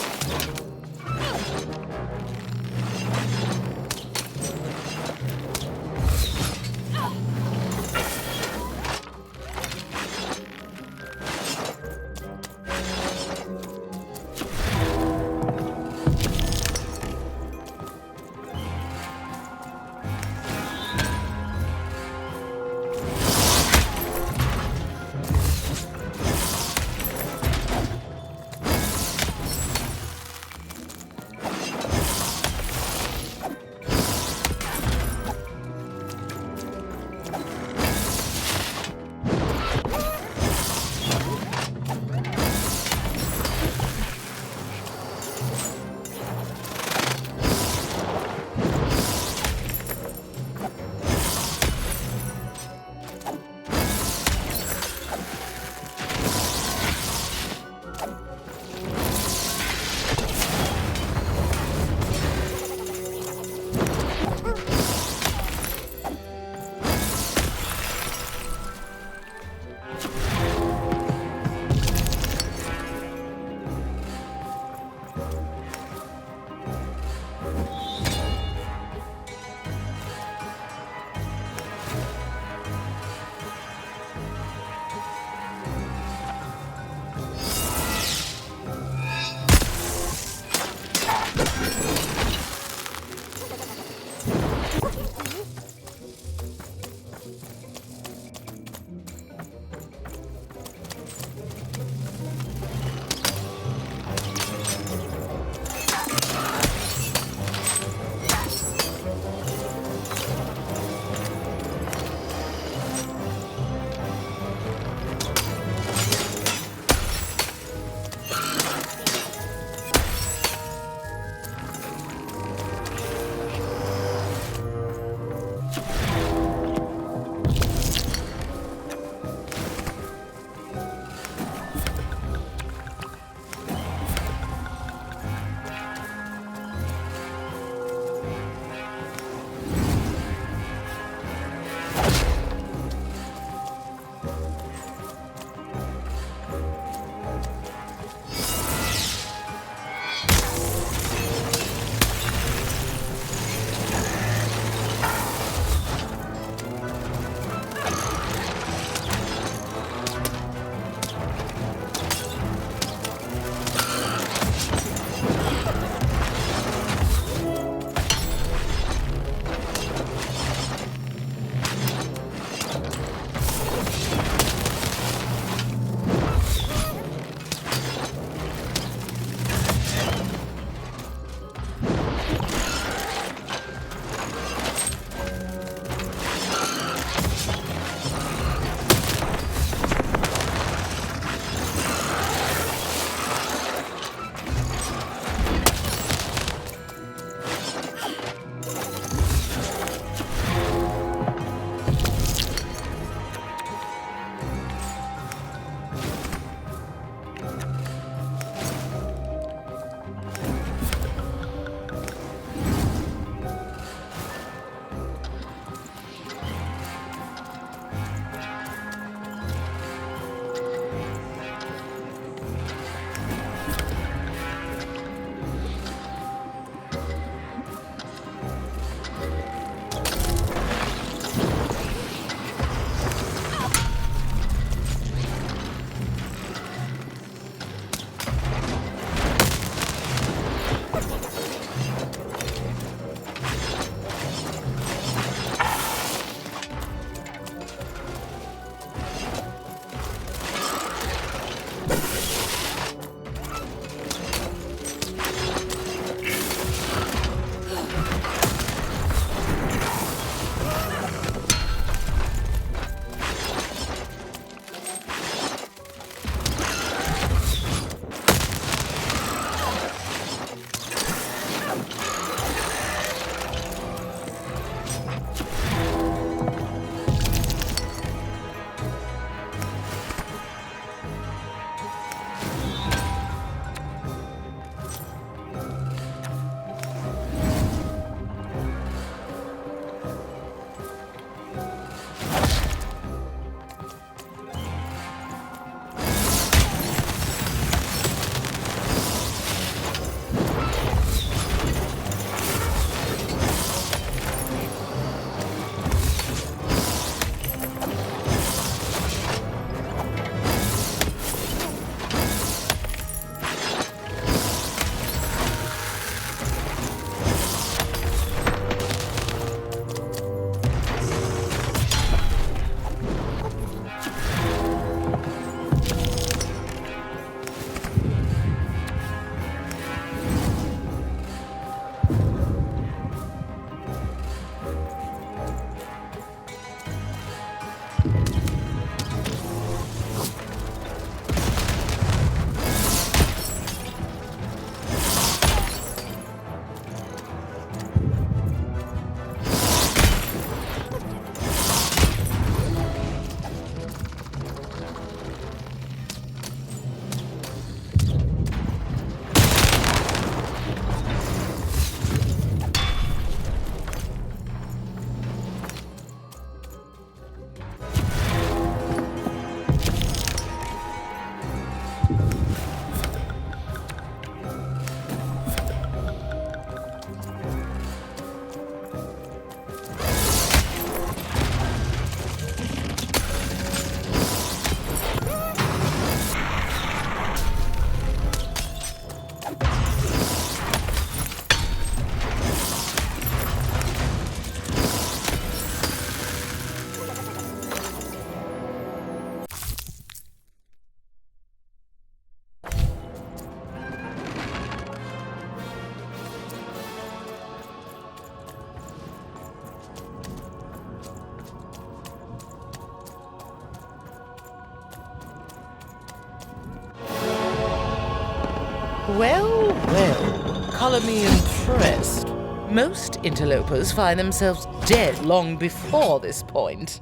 Well, well, colour me impressed. Most interlopers find themselves dead long before this point.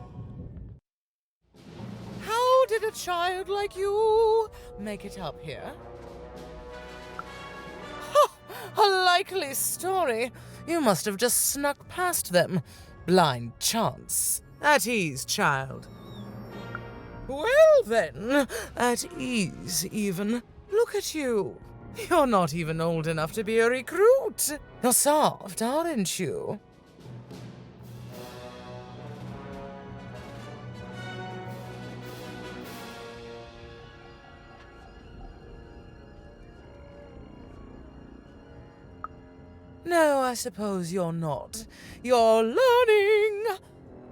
How did a child like you make it up here? A likely story. You must have just snuck past them. Blind chance. At ease, child. Well then, at ease even. Look at you. You're not even old enough to be a recruit. You're soft, aren't you? No, I suppose you're not. You're learning.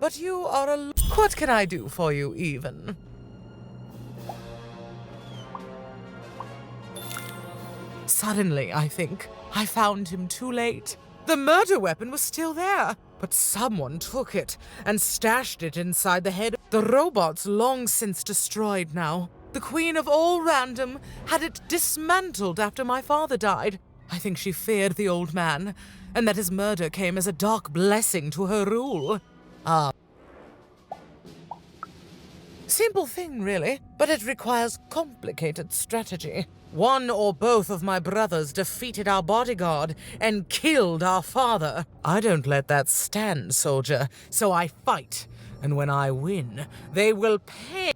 But you are a... What can I do for you, even? Suddenly, I think, I found him too late. The murder weapon was still there, but someone took it and stashed it inside the head. The robot's long since destroyed now. The Queen of All Random had it dismantled after my father died. I think she feared the old man, and that his murder came as a dark blessing to her rule. Simple thing, really, but it requires complicated strategy. One or both of my brothers defeated our bodyguard and killed our father. I don't let that stand, soldier, so I fight. And when I win, they will pay.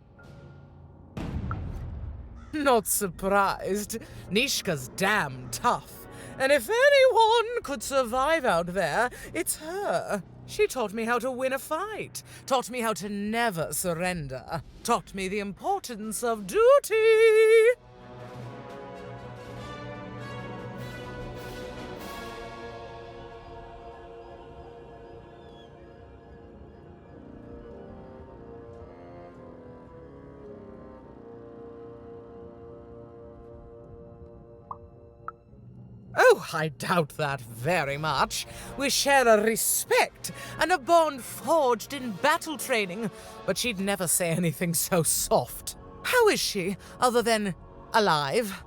Not surprised. Nishka's damn tough. And if anyone could survive out there, it's her. She taught me how to win a fight, taught me how to never surrender, taught me the importance of duty. Oh, I doubt that very much. We share a respect and a bond forged in battle training, but she'd never say anything so soft. How is she, other than alive?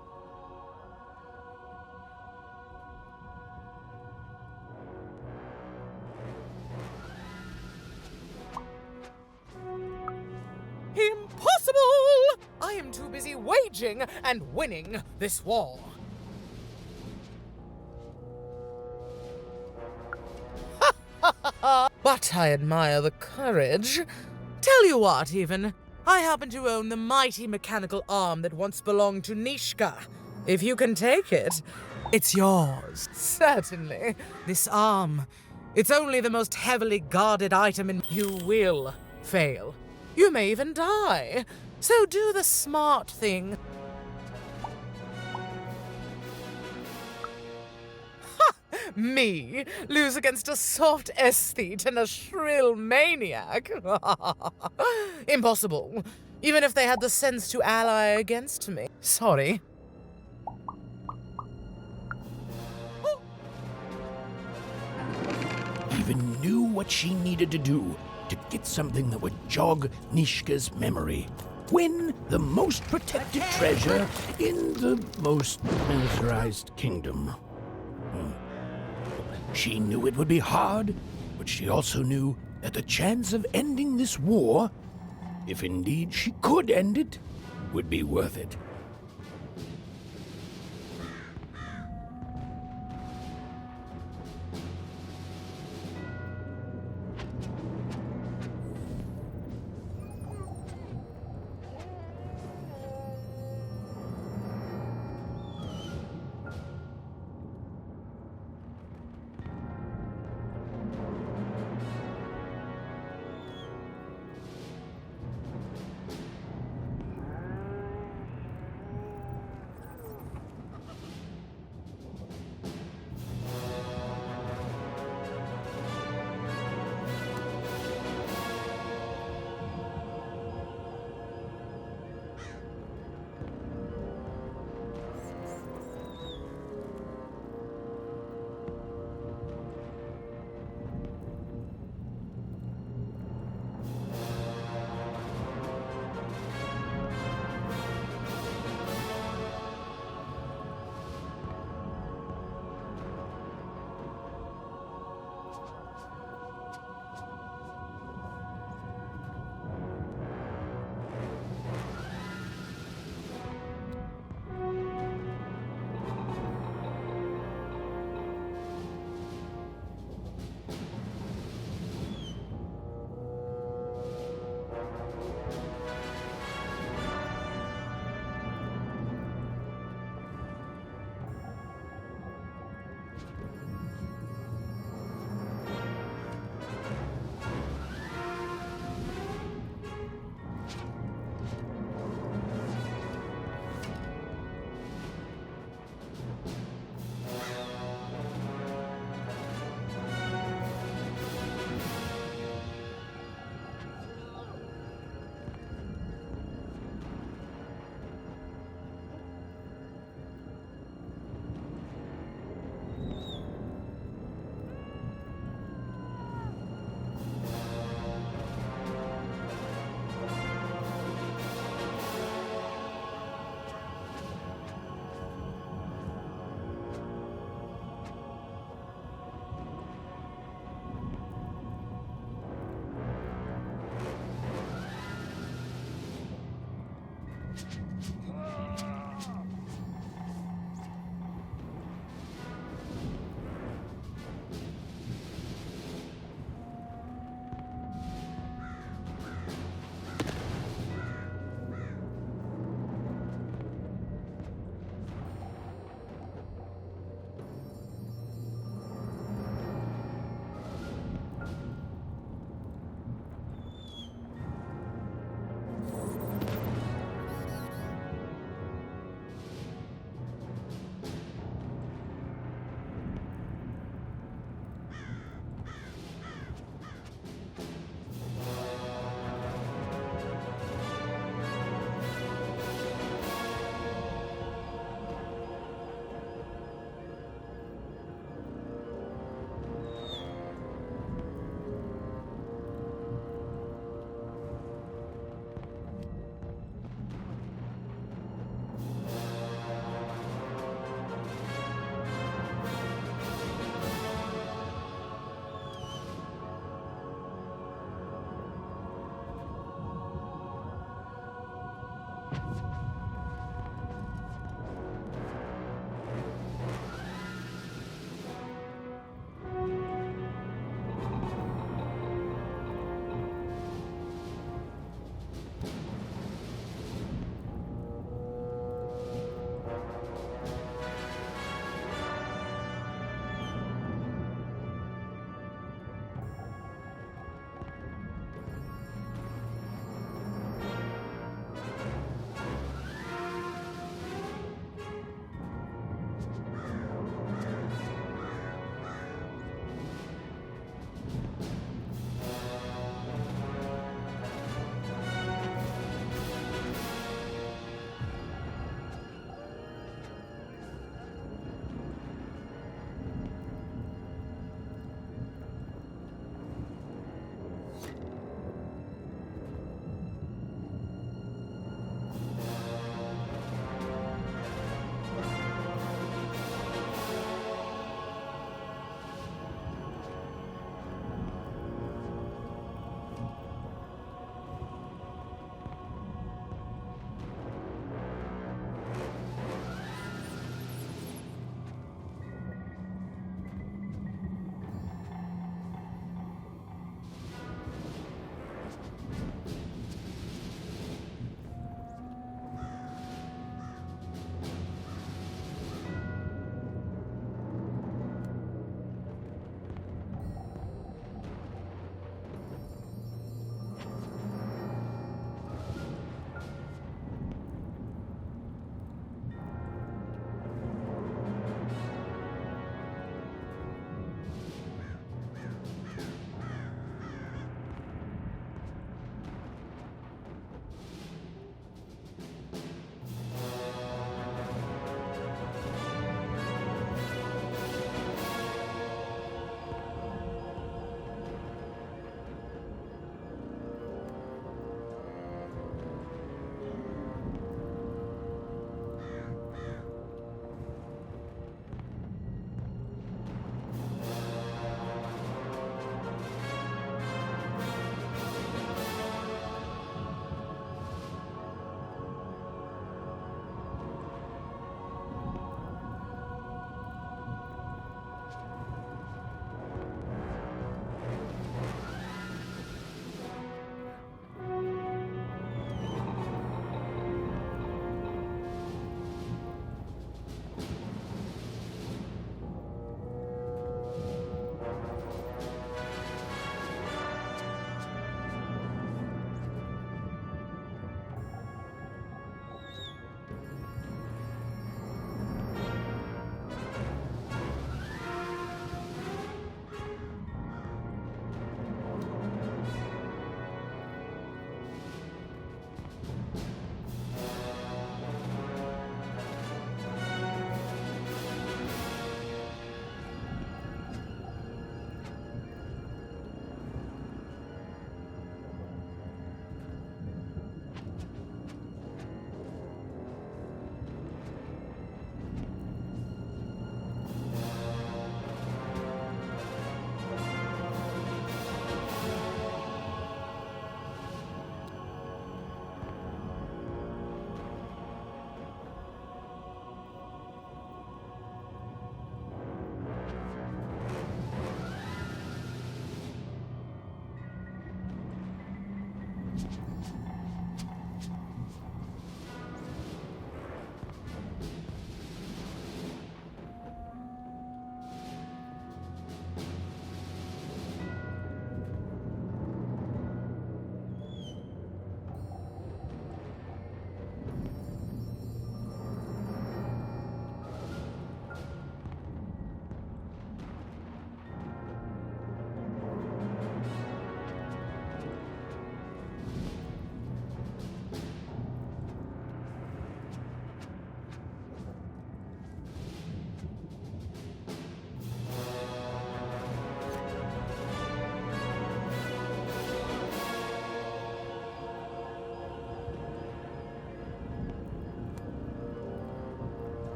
Impossible! I am too busy waging and winning this war. But I admire the courage. Tell you what, even, I happen to own the mighty mechanical arm that once belonged to Nishka. If you can take it, it's yours. Certainly. This arm. It's only the most heavily guarded item and you will fail. You may even die. So do the smart thing. Me lose against a soft aesthete and a shrill maniac? Impossible. Even if they had the sense to ally against me. Sorry. Even knew what she needed to do to get something that would jog Nishka's memory. Win the most protected treasure in the most militarized kingdom. She knew it would be hard, but she also knew that the chance of ending this war, if indeed she could end it, would be worth it.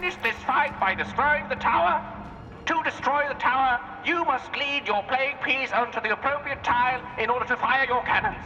finish this fight by destroying the tower. To destroy the tower, you must lead your playing piece onto the appropriate tile in order to fire your cannons.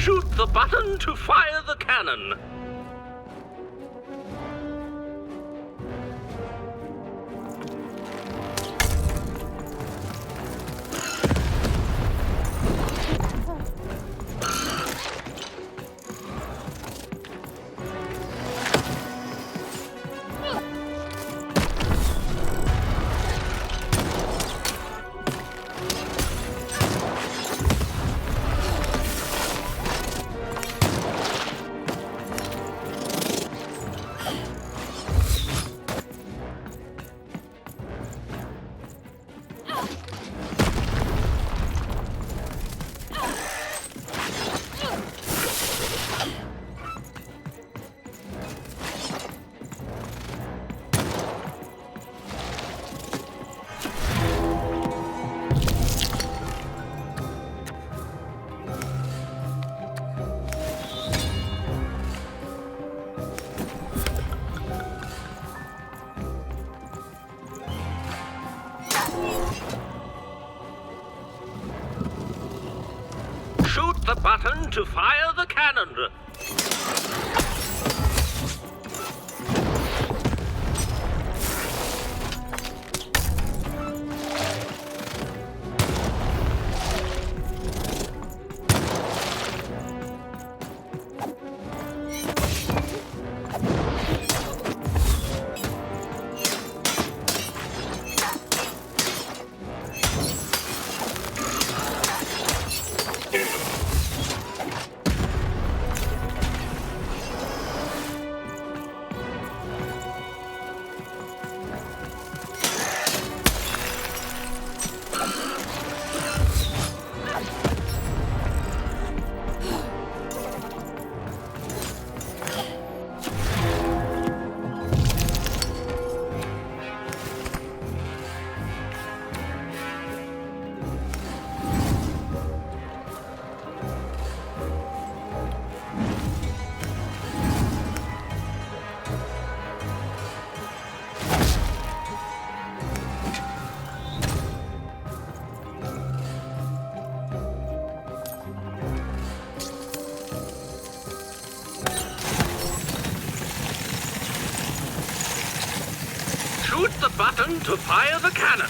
Shoot the button to fire the cannon. Shoot the button to fire the cannon. button to fire the cannon.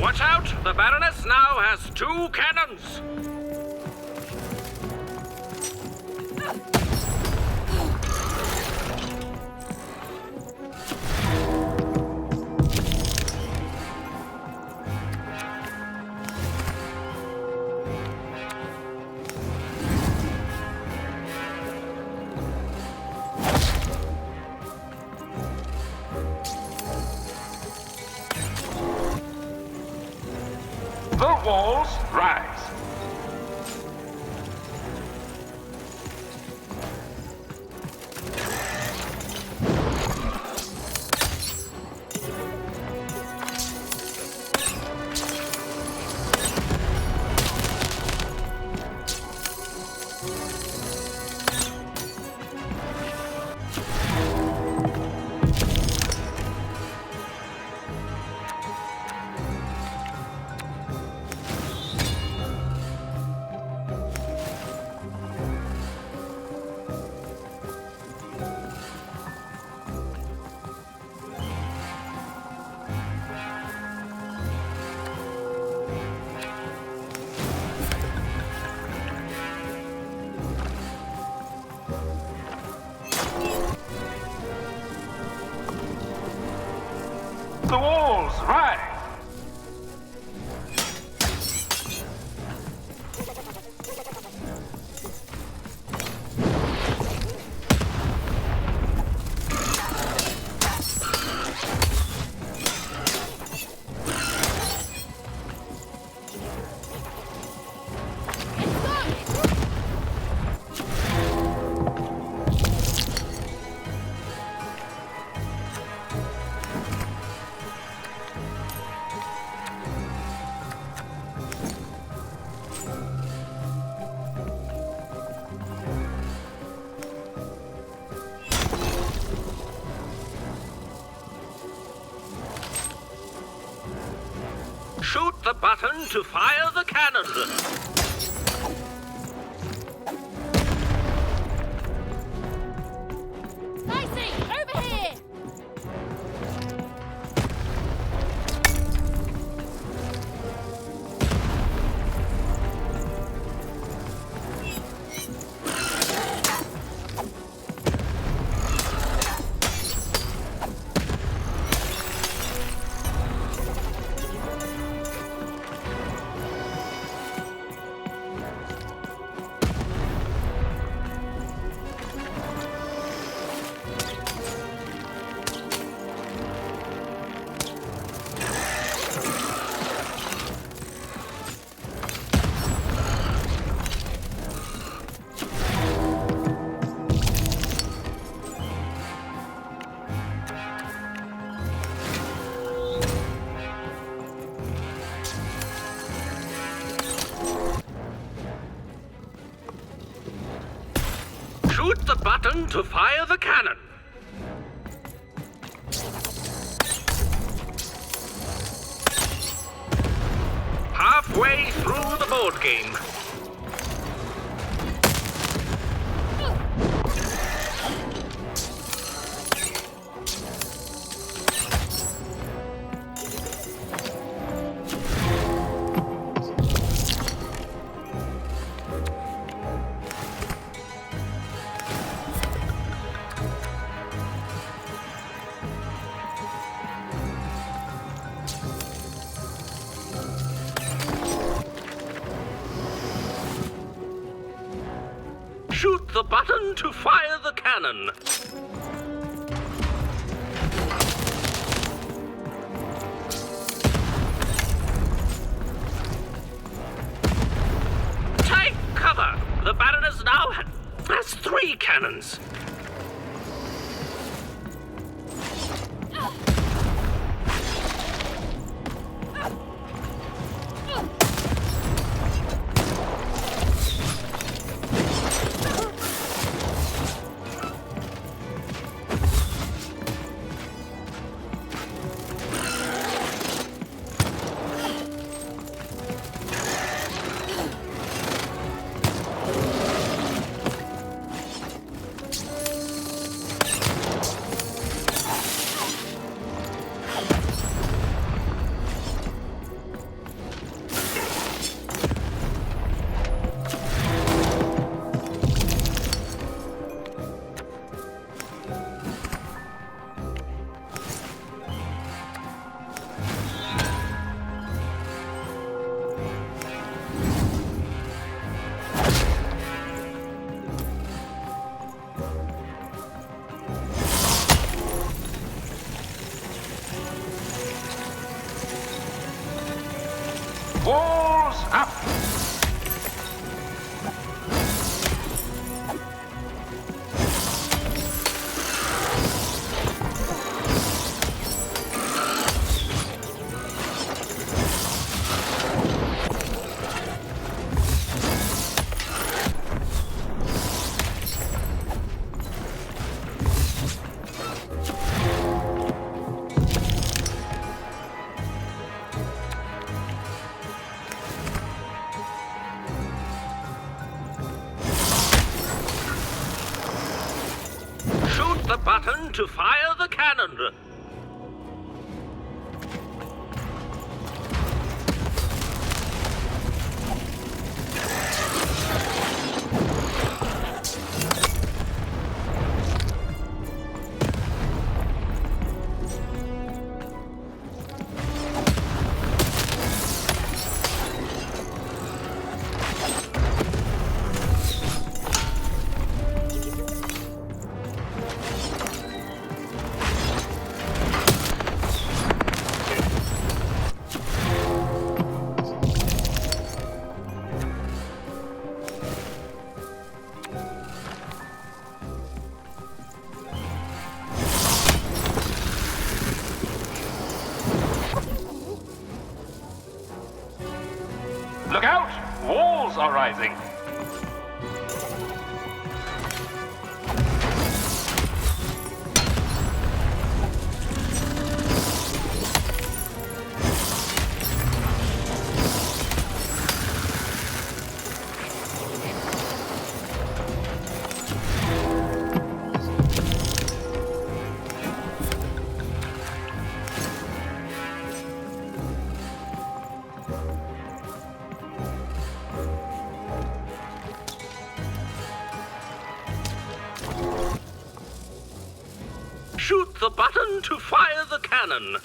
Watch out! The Baroness now has 2 cannons! The walls rise. The walls rise. Shoot the button to fire the cannon. Shoot the button to fire the cannon. Halfway through the board game. Shoot the button to fire the cannon. Take cover! The Baroness now has 3 cannons. Walls up! Shoot the button to fire the cannon. Look out! Walls are rising! Shoot the button to fire the cannon.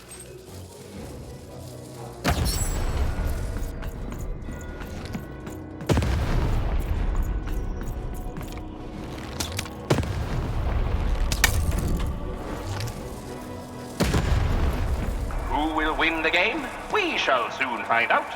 Who will win the game? We shall soon find out.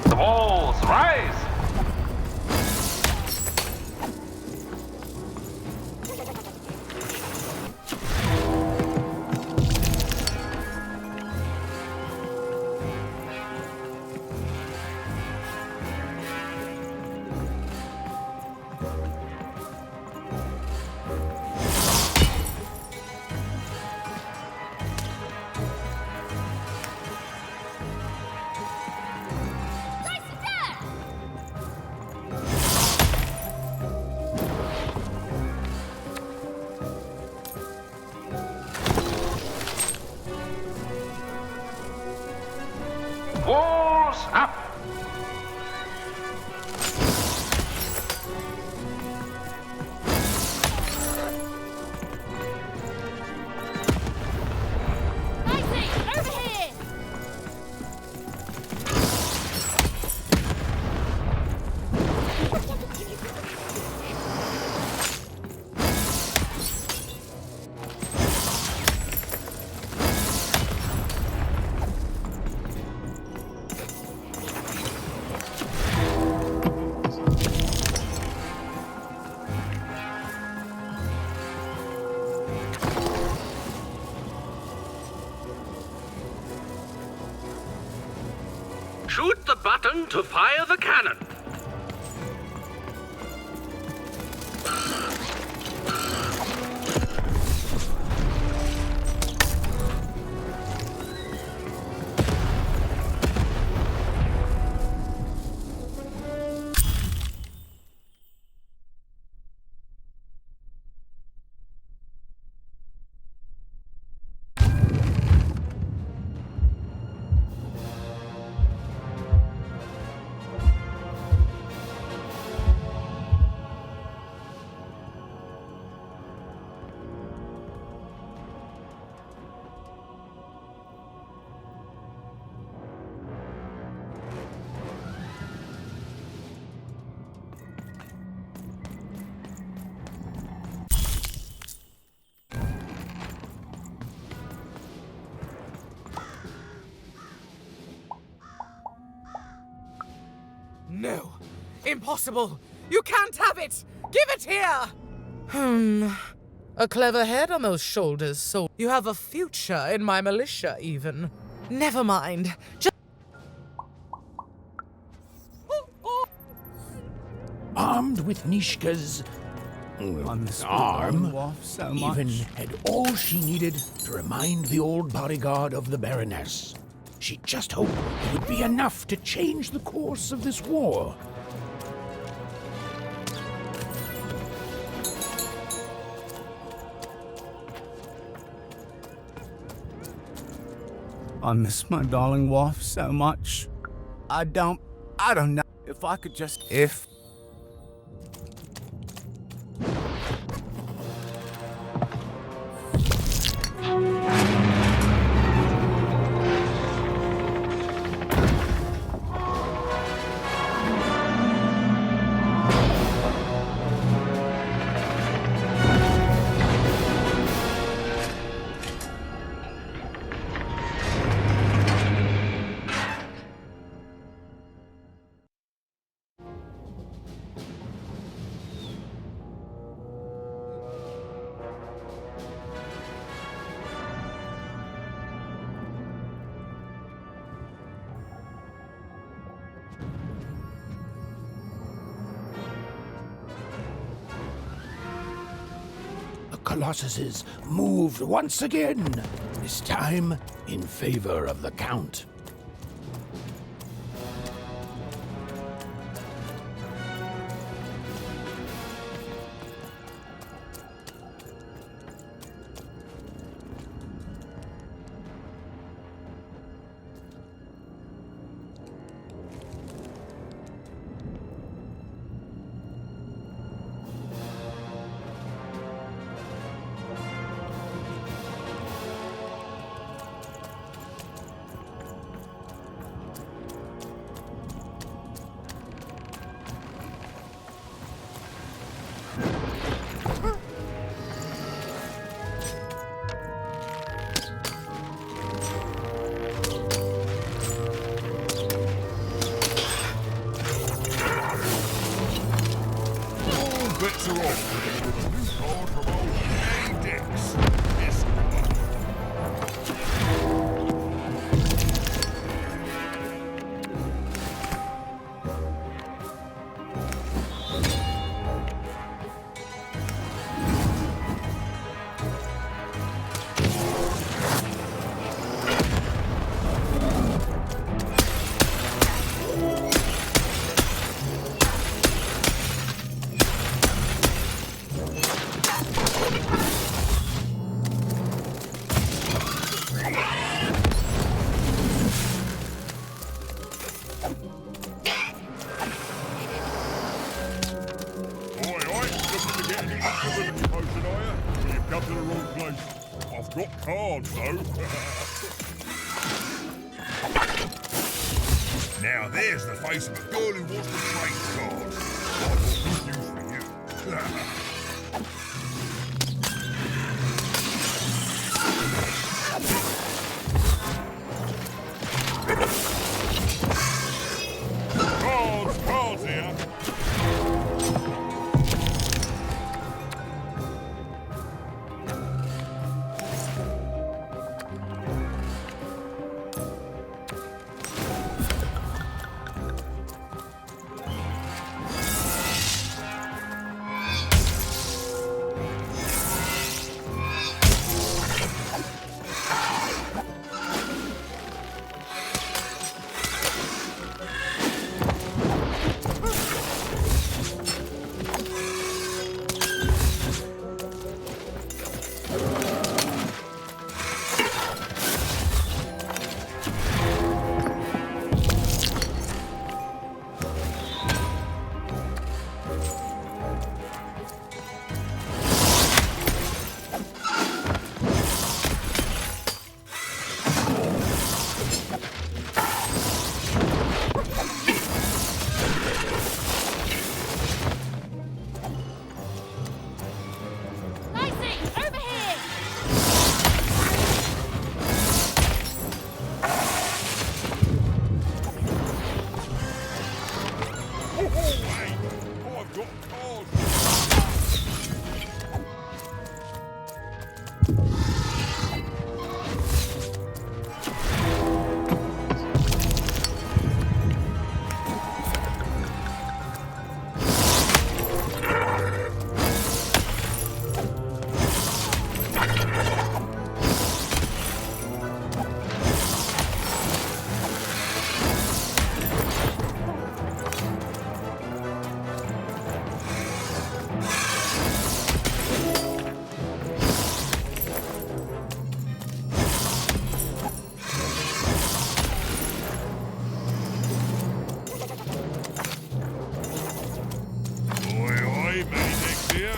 The walls rise! Walls up! Over here! Shoot the button to fire the cannon. Impossible! You can't have it! Give it here! A clever head on those shoulders, so you have a future in my militia, even. Never mind. Just Armed with Nishka's arm, even had all she needed to remind the old bodyguard of the Baroness. She just hoped it would be enough to change the course of this war. I miss my darling wife so much. I don't know if I could just, Colossuses moved once again, this time in favor of the Count. Bits are off. New card from old A-Dex. This Come to the wrong place. I've got cards, though. Now, there's the face of a girl who wants to trade cards. I've got good news for you. Cards here.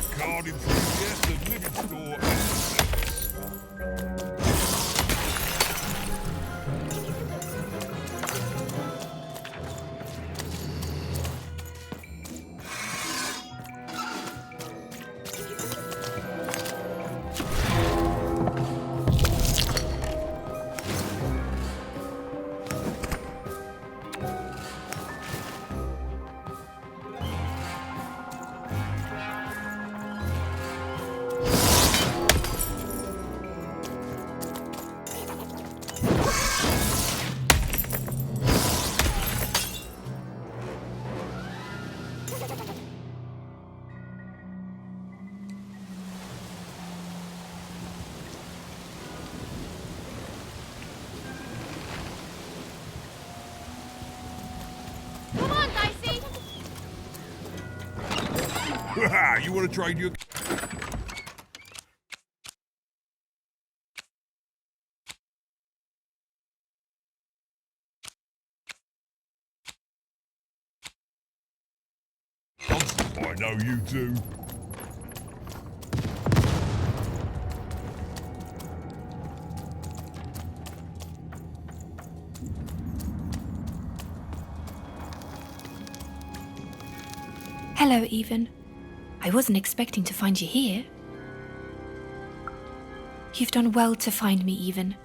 card enthusiast and living store. Come on, Dicey! You want to trade your... I know you do. Hello, Even. I wasn't expecting to find you here. You've done well to find me, Even.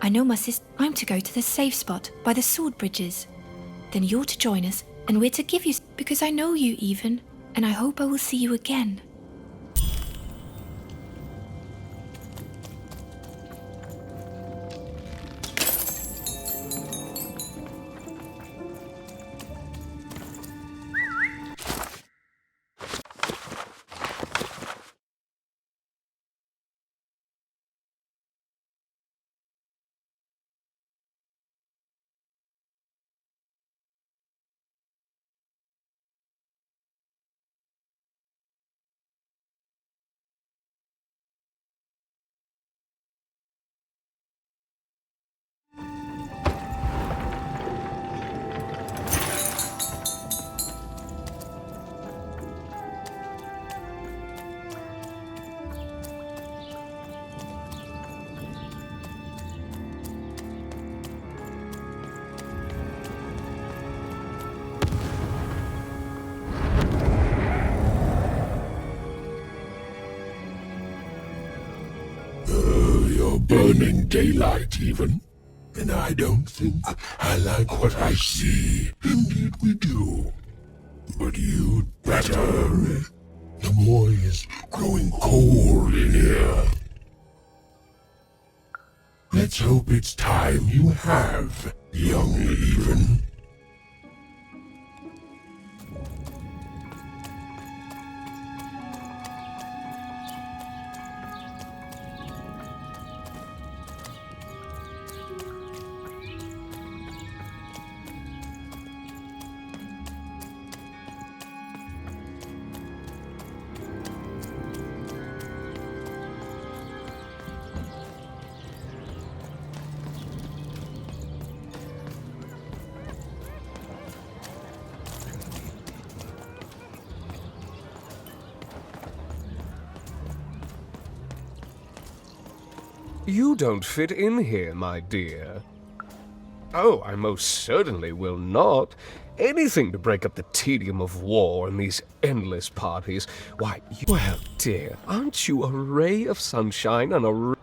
I know my sister. I'm to go to the safe spot by the sword bridges. Then you're to join us, and we're to give you. Because I know you, Even, and I hope I will see you again. You're burning daylight, Even. And I don't think I like what I see. Indeed we do. But you'd better hurry. The boy is growing cold in here. Let's hope it's time you have, young Even. You don't fit in here, my dear. Oh, I most certainly will not. Anything to break up the tedium of war and these endless parties. Why, well, dear, aren't you a ray of sunshine on a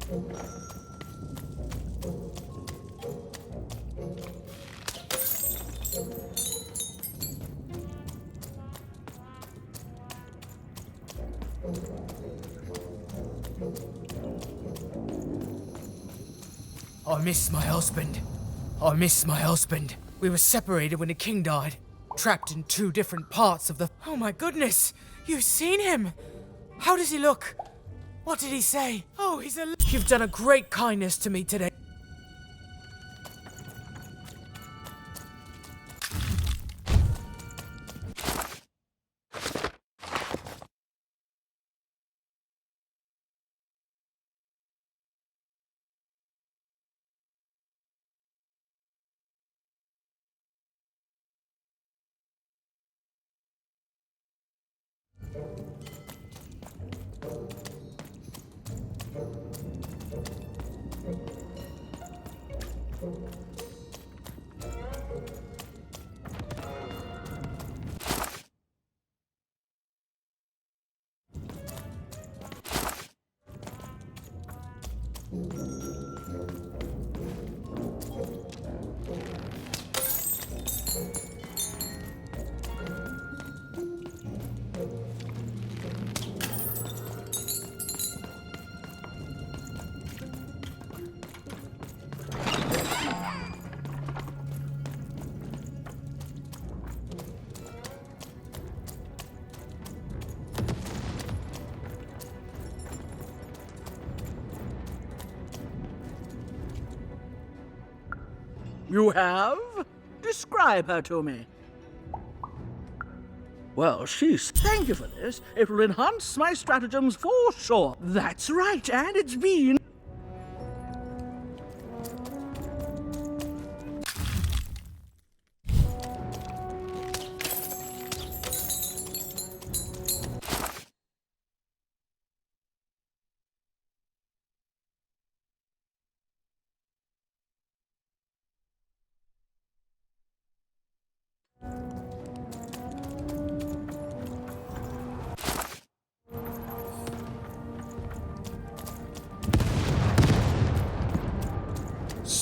I miss my husband. I miss my husband. We were separated when the king died. Trapped in two different parts of the... Oh my goodness! You've seen him! How does he look? What did he say? Oh, he's a... You've done a great kindness to me today. You have? Describe her to me. Well, she's... Thank you for this. It will enhance my stratagems for sure. That's right, and it's been...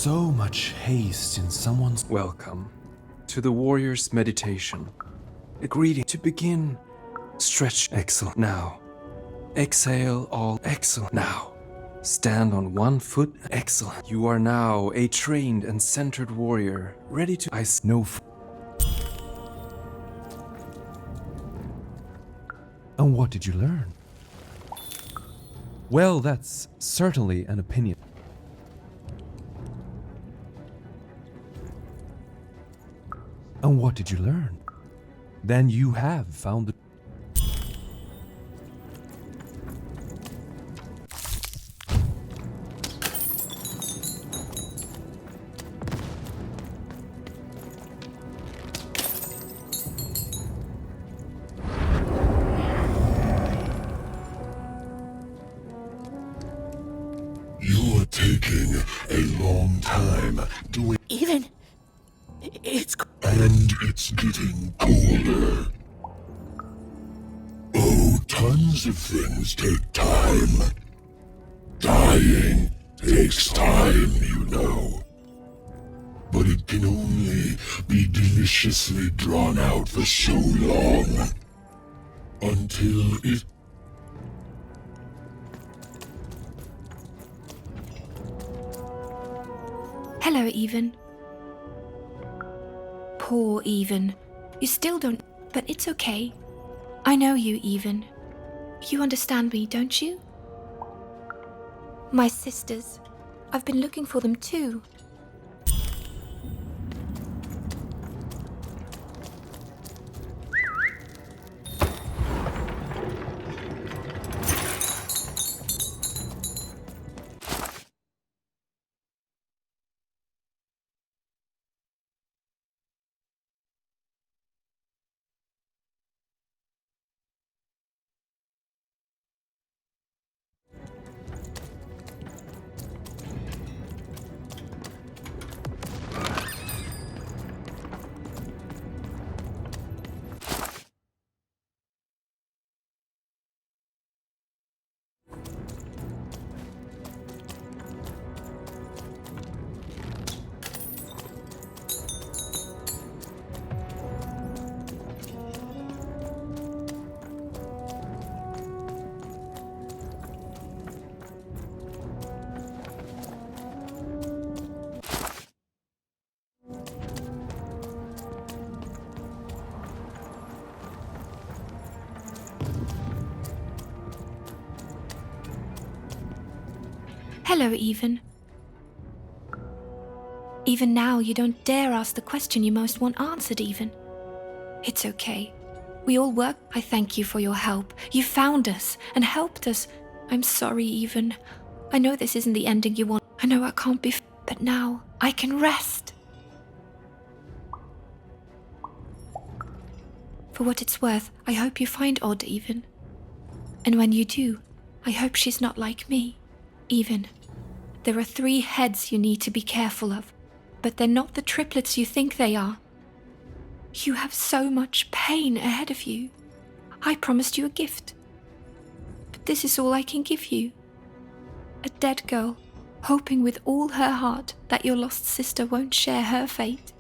So much haste in someone's... Welcome to the warrior's meditation. A greeting to begin. Stretch excellent now. Exhale all excellent now. Stand on one foot excellent. You are now a trained and centered warrior, ready to ice no And what did you learn? Well, that's certainly an opinion. And what did you learn? Then you have found the... You're taking a long time doing... Even... It's... And it's getting colder. Oh, tons of things take time. Dying takes time, you know. But it can only be deliciously drawn out for so long. Until it... Hello, Even. Poor Even. You still don't... But it's okay. I know you, Even. You understand me, don't you? My sisters. I've been looking for them too. Hello, Even. Even now, you don't dare ask the question you most want answered, Even. It's okay. We all work. I thank you for your help. You found us and helped us. I'm sorry, Even. I know this isn't the ending you want. I know I can't be, but now I can rest. For what it's worth, I hope you find Odd, Even. And when you do, I hope she's not like me. Even. There are 3 heads you need to be careful of, but they're not the triplets you think they are. You have so much pain ahead of you. I promised you a gift. But this is all I can give you. A dead girl, hoping with all her heart that your lost sister won't share her fate.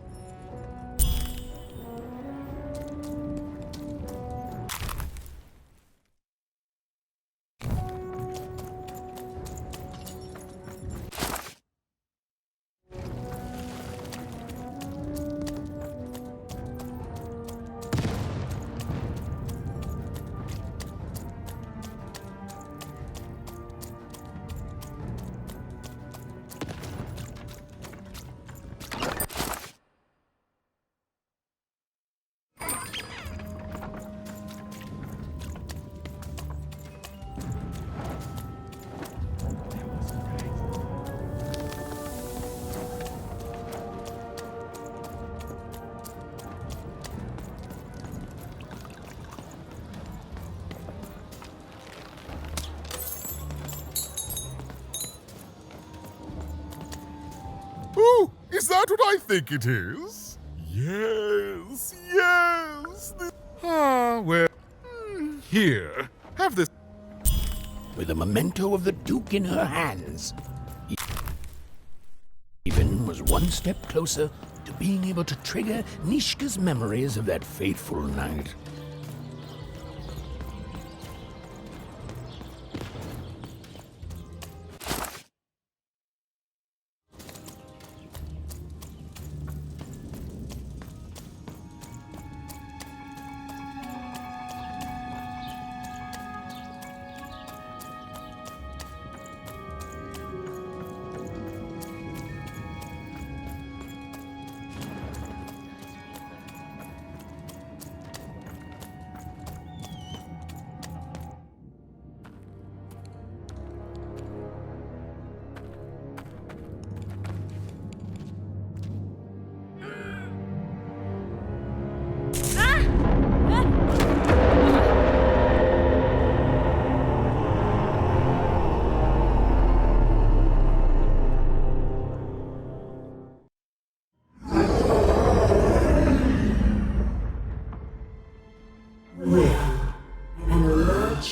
Oh, is that what I think it is? Yes, yes. Well, here, have this. With a memento of the Duke in her hands, Even was one step closer to being able to trigger Nishka's memories of that fateful night.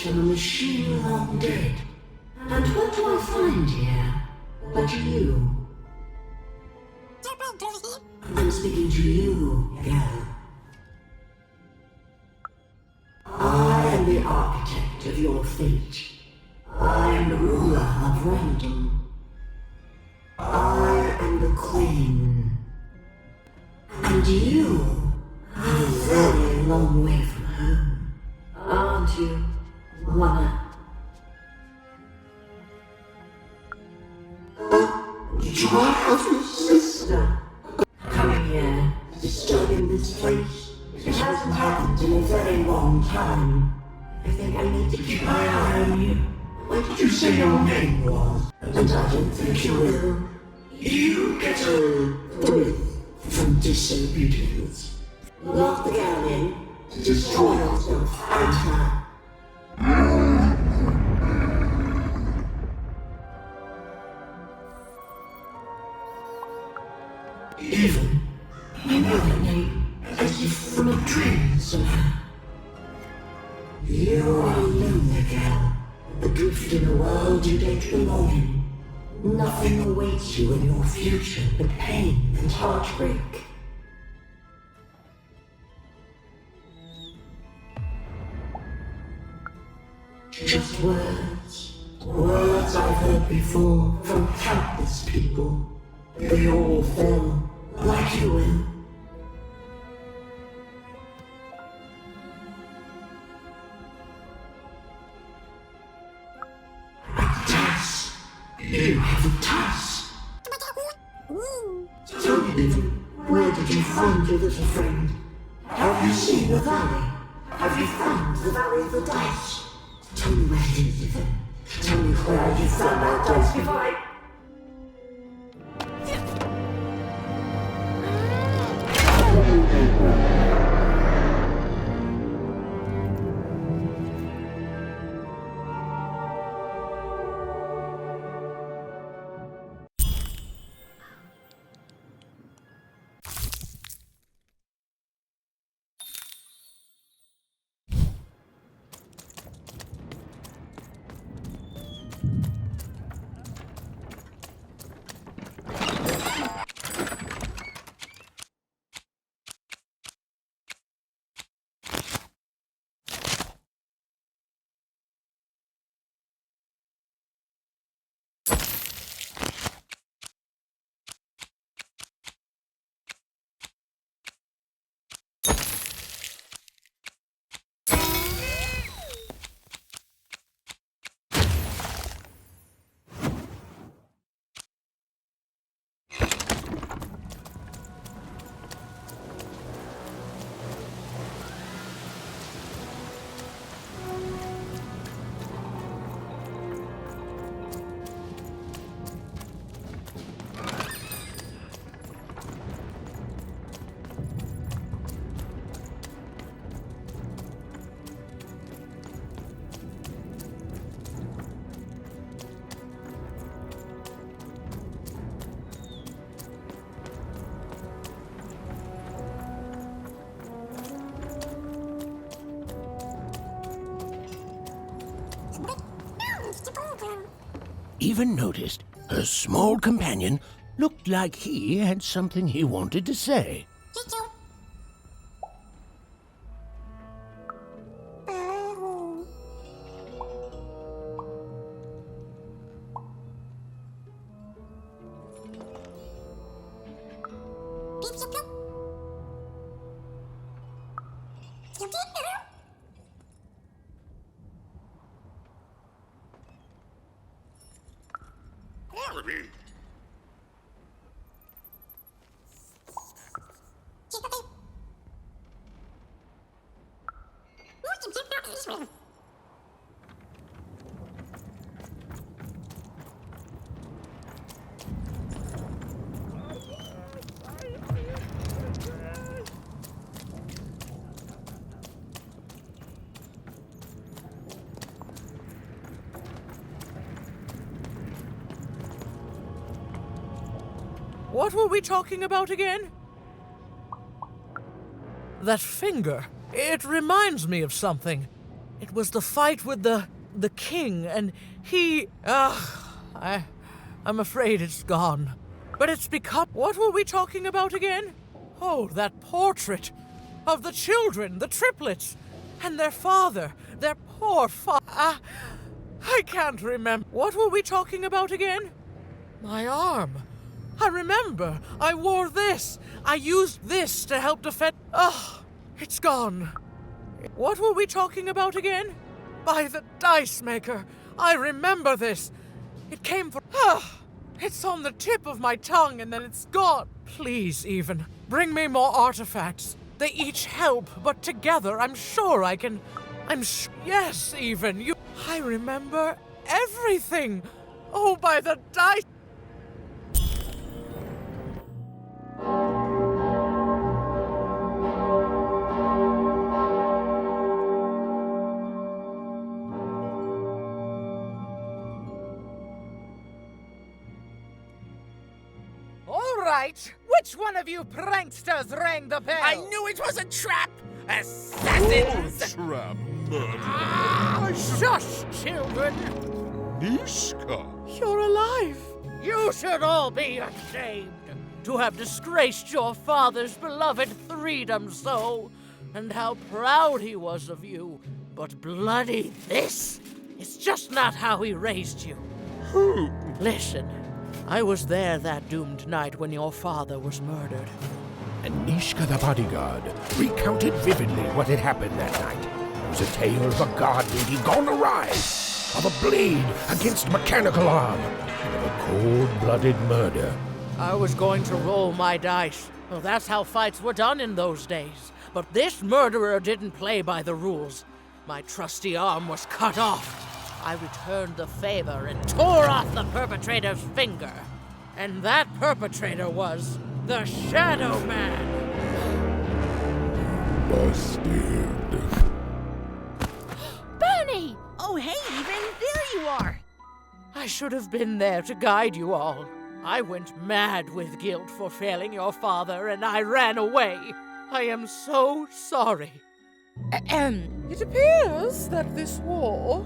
From a machine long dead. And what do I find here but you? I'm speaking to you, girl. I am the architect of your fate. I am the ruler of random. I am the queen. And you are a very long way from home, aren't you? Wanna? Did you have your sister coming here, disturbing this place? It hasn't happened in a very long time. I think I need to keep my eye on you. What did you say your name was? And I don't think you will. You get a thrill from disobedience. Lock the girl in, destroy yourself and her. Even, I know that name as if from a dream somehow. You are a lonely girl, adrift in a world you don't belong in. Nothing awaits you in your future but pain and heartbreak. Just words. Words I've heard before from countless people. They all fell like you will. At You have a task. Tell me, Niven, where did you find your little friend? Have you seen the valley? Have you found the Valley of the Dice? Tell me where it is, Niven. Tell me where you found that dice before I... Even noticed her small companion looked like he had something he wanted to say. What were we talking about again? That finger. It reminds me of something. It was the fight with the king, and he... I'm afraid it's gone. But it's become... What were we talking about again? Oh, that portrait of the children, the triplets, and their father, their poor father. I can't remember. What were we talking about again? My arm. I remember. I wore this. I used this to help defend... it's gone. What were we talking about again? By the dice maker. I remember this. It came from... it's on the tip of my tongue and then it's gone. Please, Even, bring me more artifacts. They each help, but together I'm sure I can... Yes, Even, you... I remember everything. Oh, by the dice... Which one of you pranksters rang the bell? I knew it was a trap! Assassins! Trap, murder. Shush, children! Nishka! You're alive! You should all be ashamed to have disgraced your father's beloved freedom so, and how proud he was of you. But bloody this is just not how he raised you. Who? Listen. I was there that doomed night when your father was murdered. And Nishka the bodyguard recounted vividly what had happened that night. It was a tale of a god lady gone awry. of a blade against mechanical arm, and of a cold-blooded murder. I was going to roll my dice. Well, that's how fights were done in those days. But this murderer didn't play by the rules. My trusty arm was cut off. I returned the favor and tore off the perpetrator's finger. And that perpetrator was the Shadow Man. Busted. Bernie! Oh, hey, Even, there you are! I should have been there to guide you all. I went mad with guilt for failing your father, and I ran away. I am so sorry. It appears that this war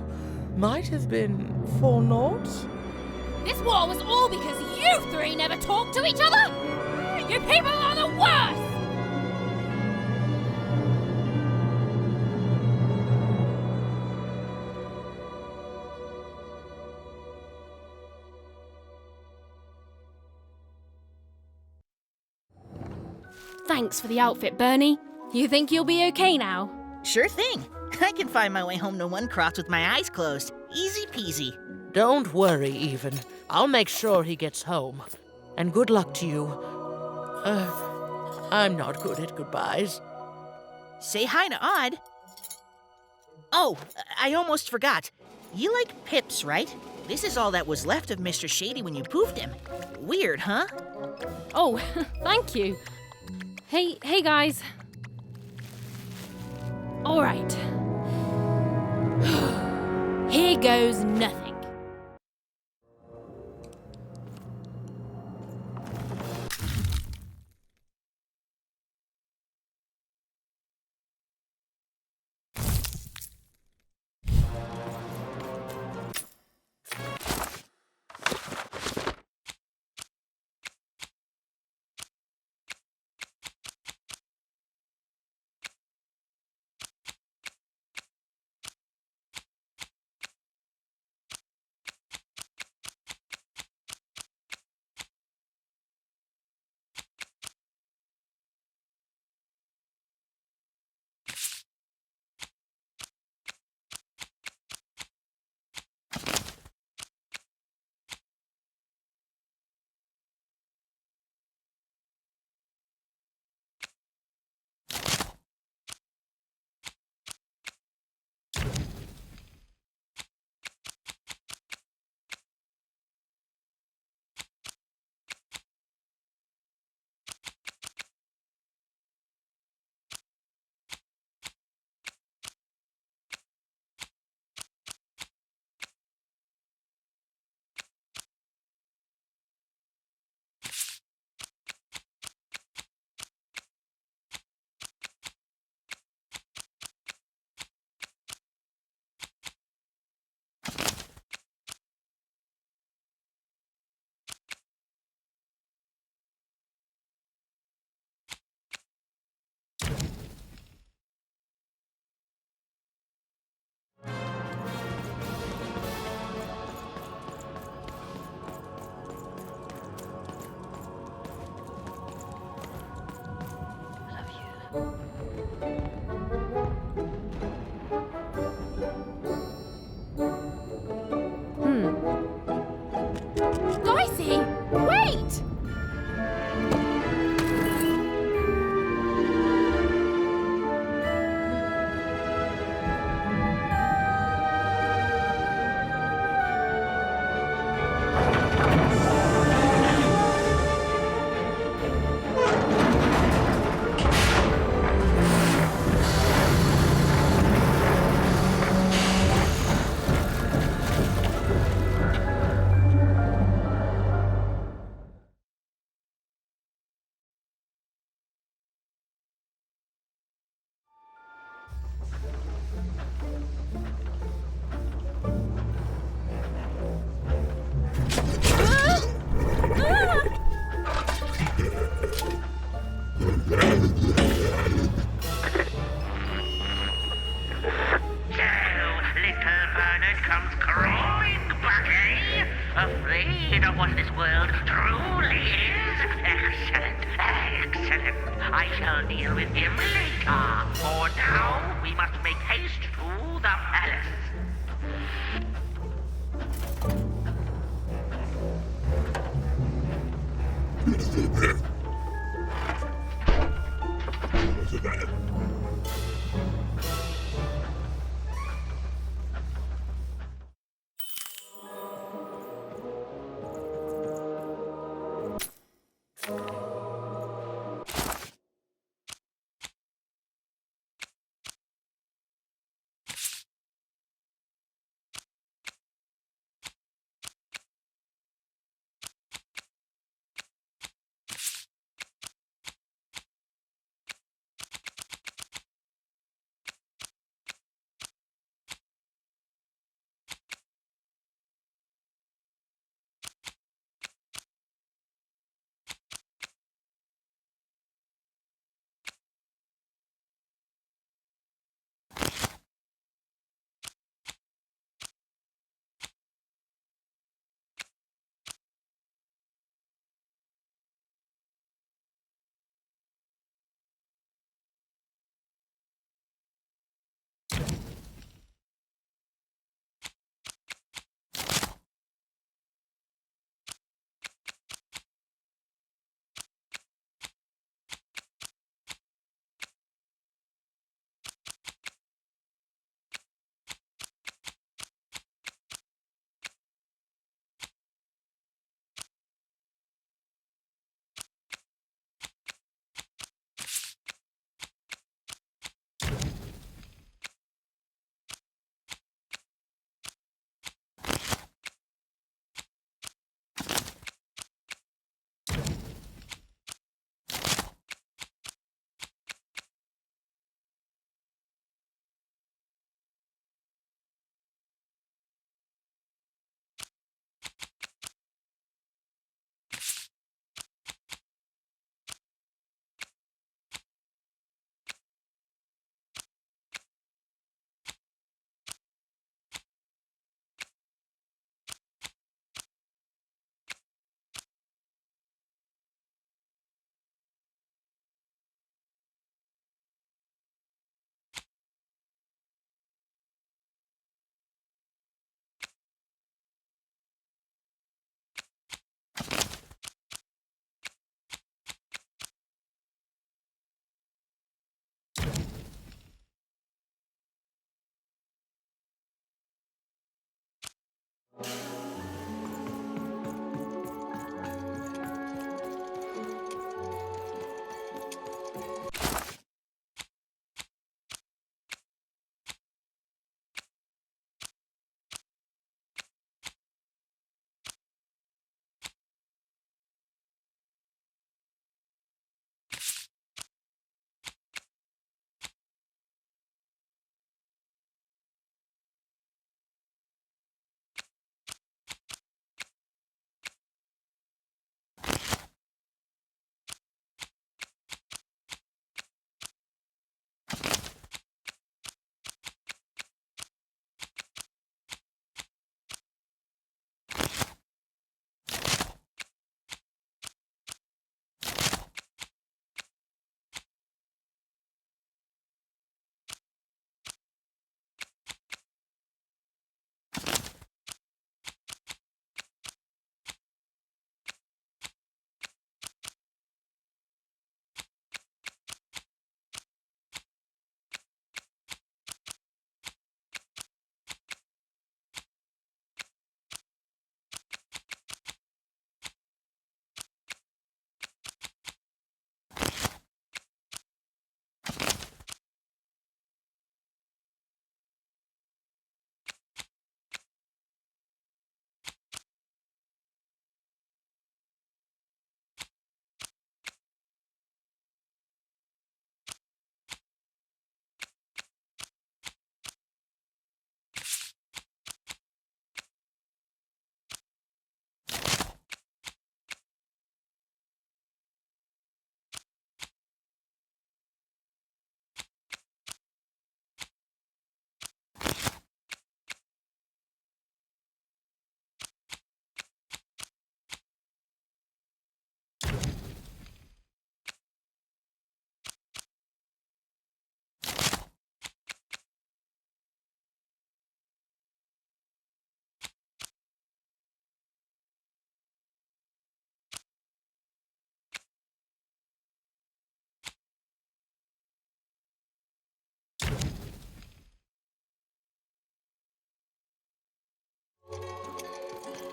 might have been for naught. This war was all because you three never talked to each other! You people are the worst! Thanks for the outfit, Bernie. You think you'll be okay now? Sure thing. I can find my way home to One Cross with my eyes closed. Easy peasy. Don't worry, Even. I'll make sure he gets home. And good luck to you. I'm not good at goodbyes. Say hi to Odd. Oh, I almost forgot. You like pips, right? This is all that was left of Mr. Shady when you poofed him. Weird, huh? Oh, thank you. Hey guys. All right. Here goes nothing. Dicey, wait! Afraid of what this world truly is? Excellent, excellent. I shall deal with him later. For now, we must make haste to the palace.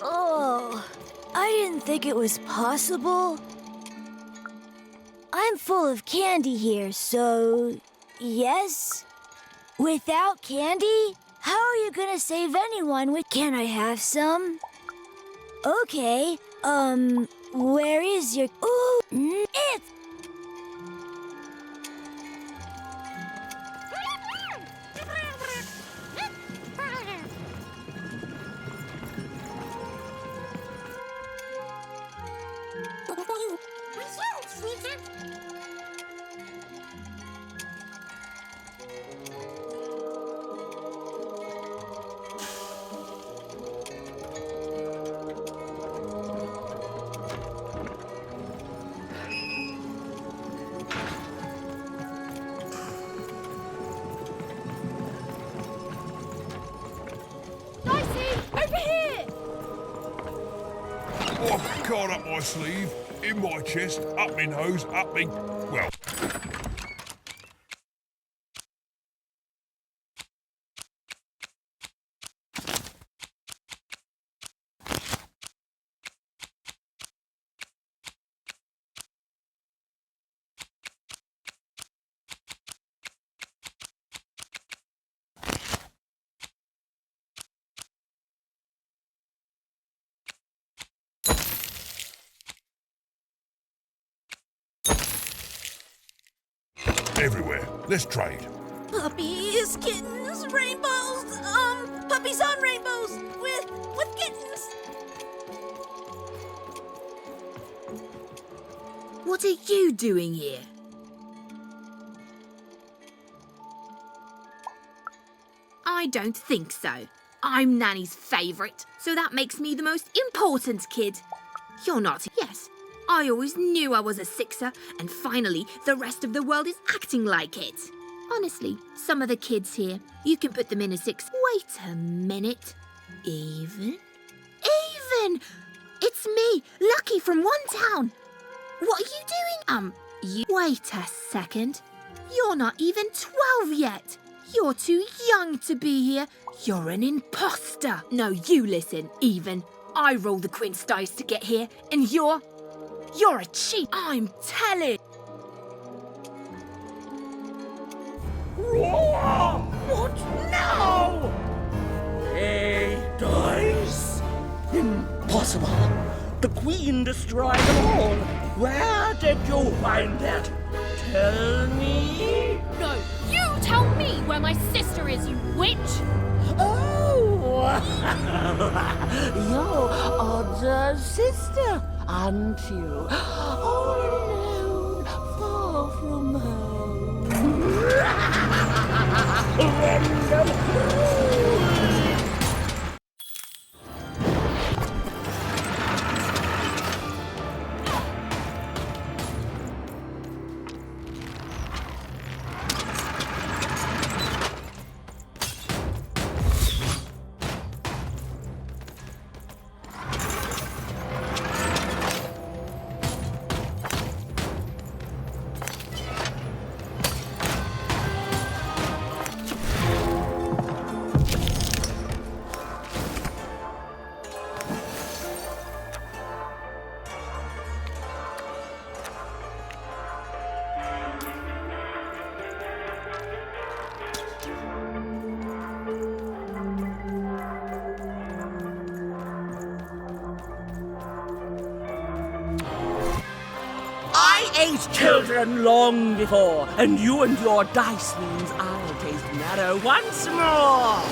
Oh, I didn't think it was possible. I'm full of candy here, so yes? Without candy? How are you gonna save anyone with... Can I have some? Okay, where is your... Ooh, it's... I've a card up my sleeve, in my chest, up my nose, up me... well... everywhere. Let's trade. Puppies, kittens, rainbows, puppies on rainbows with kittens. What are you doing here? I don't think so. I'm Nanny's favourite, so that makes me the most important kid. You're not. Yes, I always knew I was a sixer, and finally the rest of the world is acting like it. Honestly, some of the kids here, you can put them in a six. Wait a minute. Even? It's me, Lucky from One Town. What are you doing? Wait a second. You're not even 12 yet. You're too young to be here. You're an imposter. No, you listen, Even. I roll the quince dice to get here, and you're a cheat. I'm telling. What now? Dice? Impossible. The Queen destroyed them all. Where did you find that? Tell me. No, you tell me where my sister is, you witch! Oh! Your older sister, aren't you? All alone, far from home. Ate children long before, and you and your dice means I'll taste marrow once more.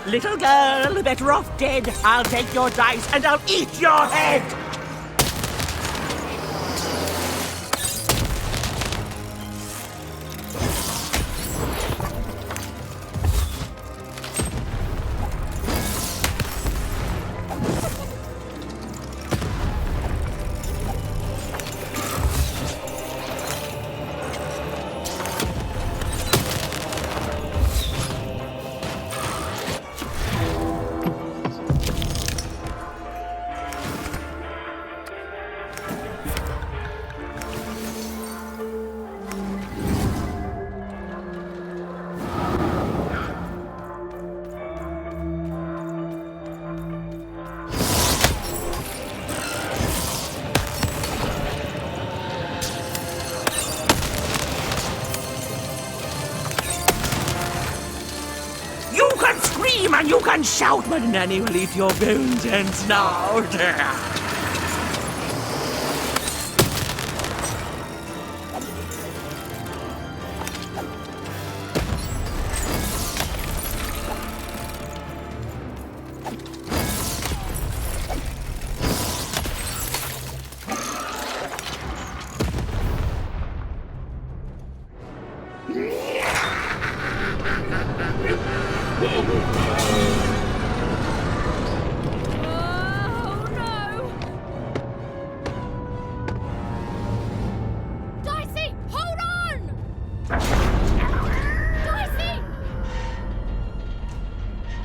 Little girl, better off dead. I'll take your dice and I'll eat your head! You can scream and you can shout, but Nanny will eat your bones and snout. Dicey, hold on! Dicey!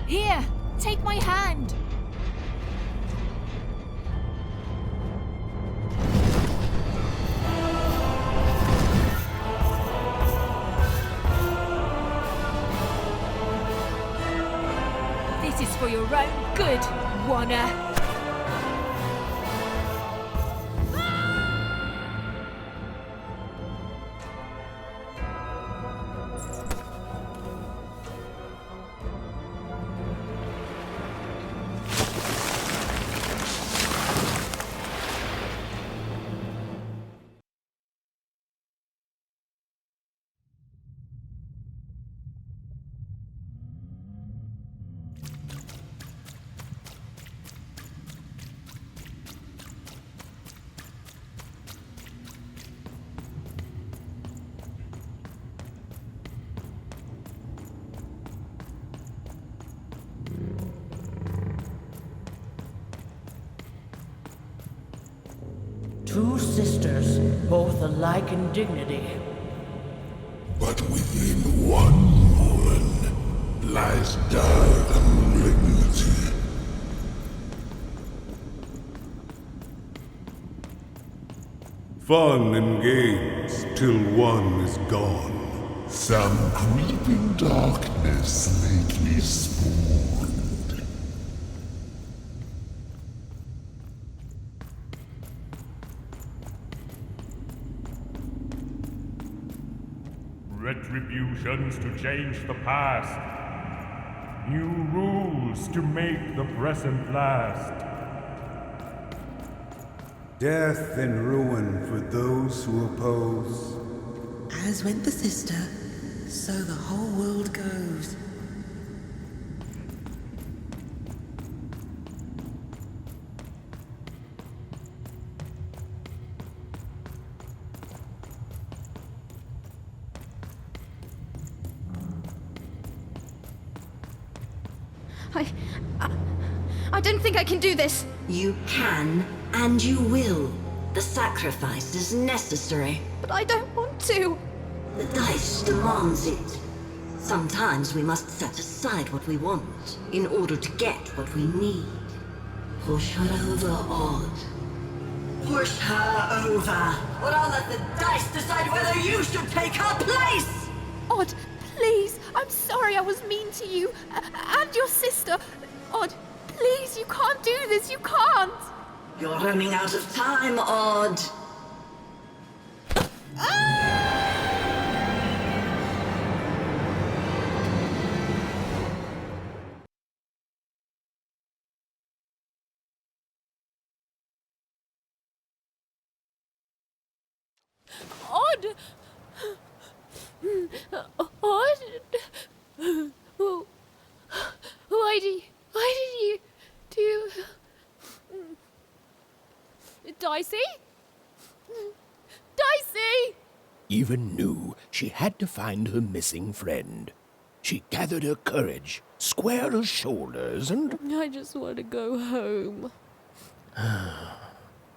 Here, take my hand. This is for your own good, Warner. Two sisters, both alike in dignity. But within one woman lies dark malignity. Fun and games till one is gone. Some creeping darkness lately spawned. Retributions to change the past. New rules to make the present last. Death and ruin for those who oppose. As went the sister, so the whole world goes. I don't think I can do this. You can, and you will. The sacrifice is necessary. But I don't want to. The dice demands it. Sometimes we must set aside what we want in order to get what we need. Push her over, Odd. Push her over. Or I'll let the dice decide whether you should take her place! Odd, please, I'm sorry I was mean to you. And your sister. Odd, please, you can't do this, you can't! You're running out of time, Odd. Odd! Odd! Who Why did you do... Dicey? Dicey! Even knew she had to find her missing friend. She gathered her courage, squared her shoulders, and... I just want to go home.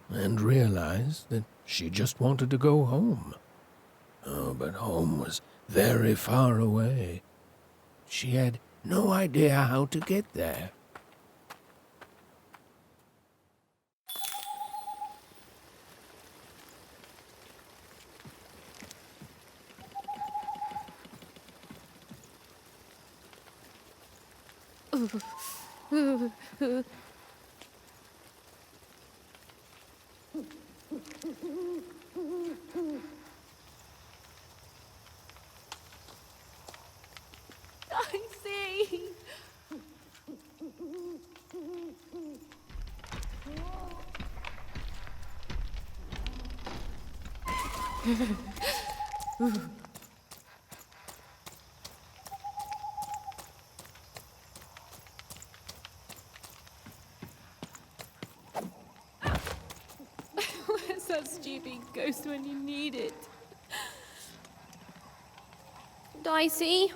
and realized that she just wanted to go home. Oh, but home was very far away. She had no idea how to get there. Dicey! Where's that stupid ghost when you need it? Dicey?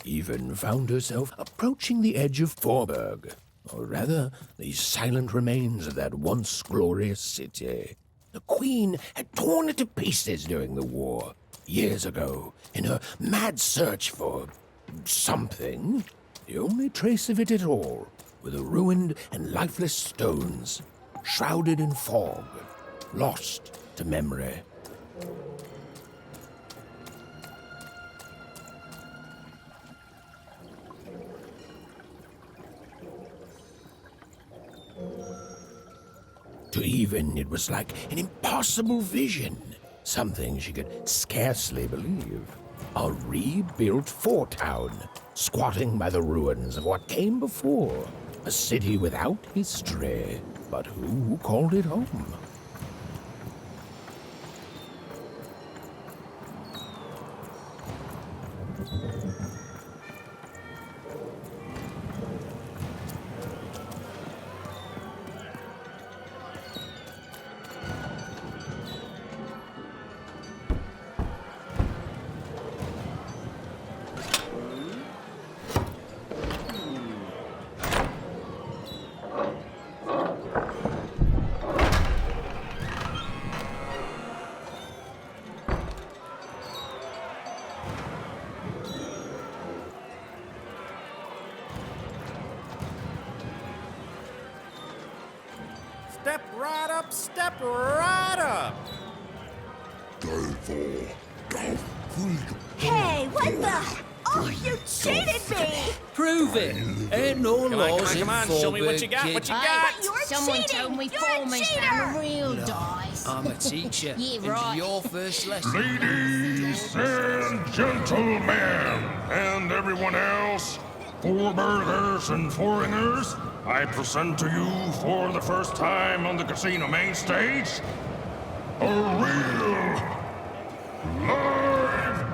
Even found herself approaching the edge of Forburg, or rather, the silent remains of that once glorious city. The Queen had torn it to pieces during the war, years ago, in her mad search for something. The only trace of it at all were the ruined and lifeless stones, shrouded in fog, lost to memory. To Even, it was like an impossible vision, something she could scarcely believe. A rebuilt fort town, squatting by the ruins of what came before. A city without history, but who called it home? Step right up, step right up! Hey, what the? Oh, you cheated me! Prove it! Ain't no laws come on, show me what you got, what you got! Someone told me Foreman's found a real dice. I'm a teacher. Yeah, and right. your first lesson. Ladies and gentlemen, and everyone else, Forburgers and foreigners, I present to you for the first time on the casino main stage, a real, live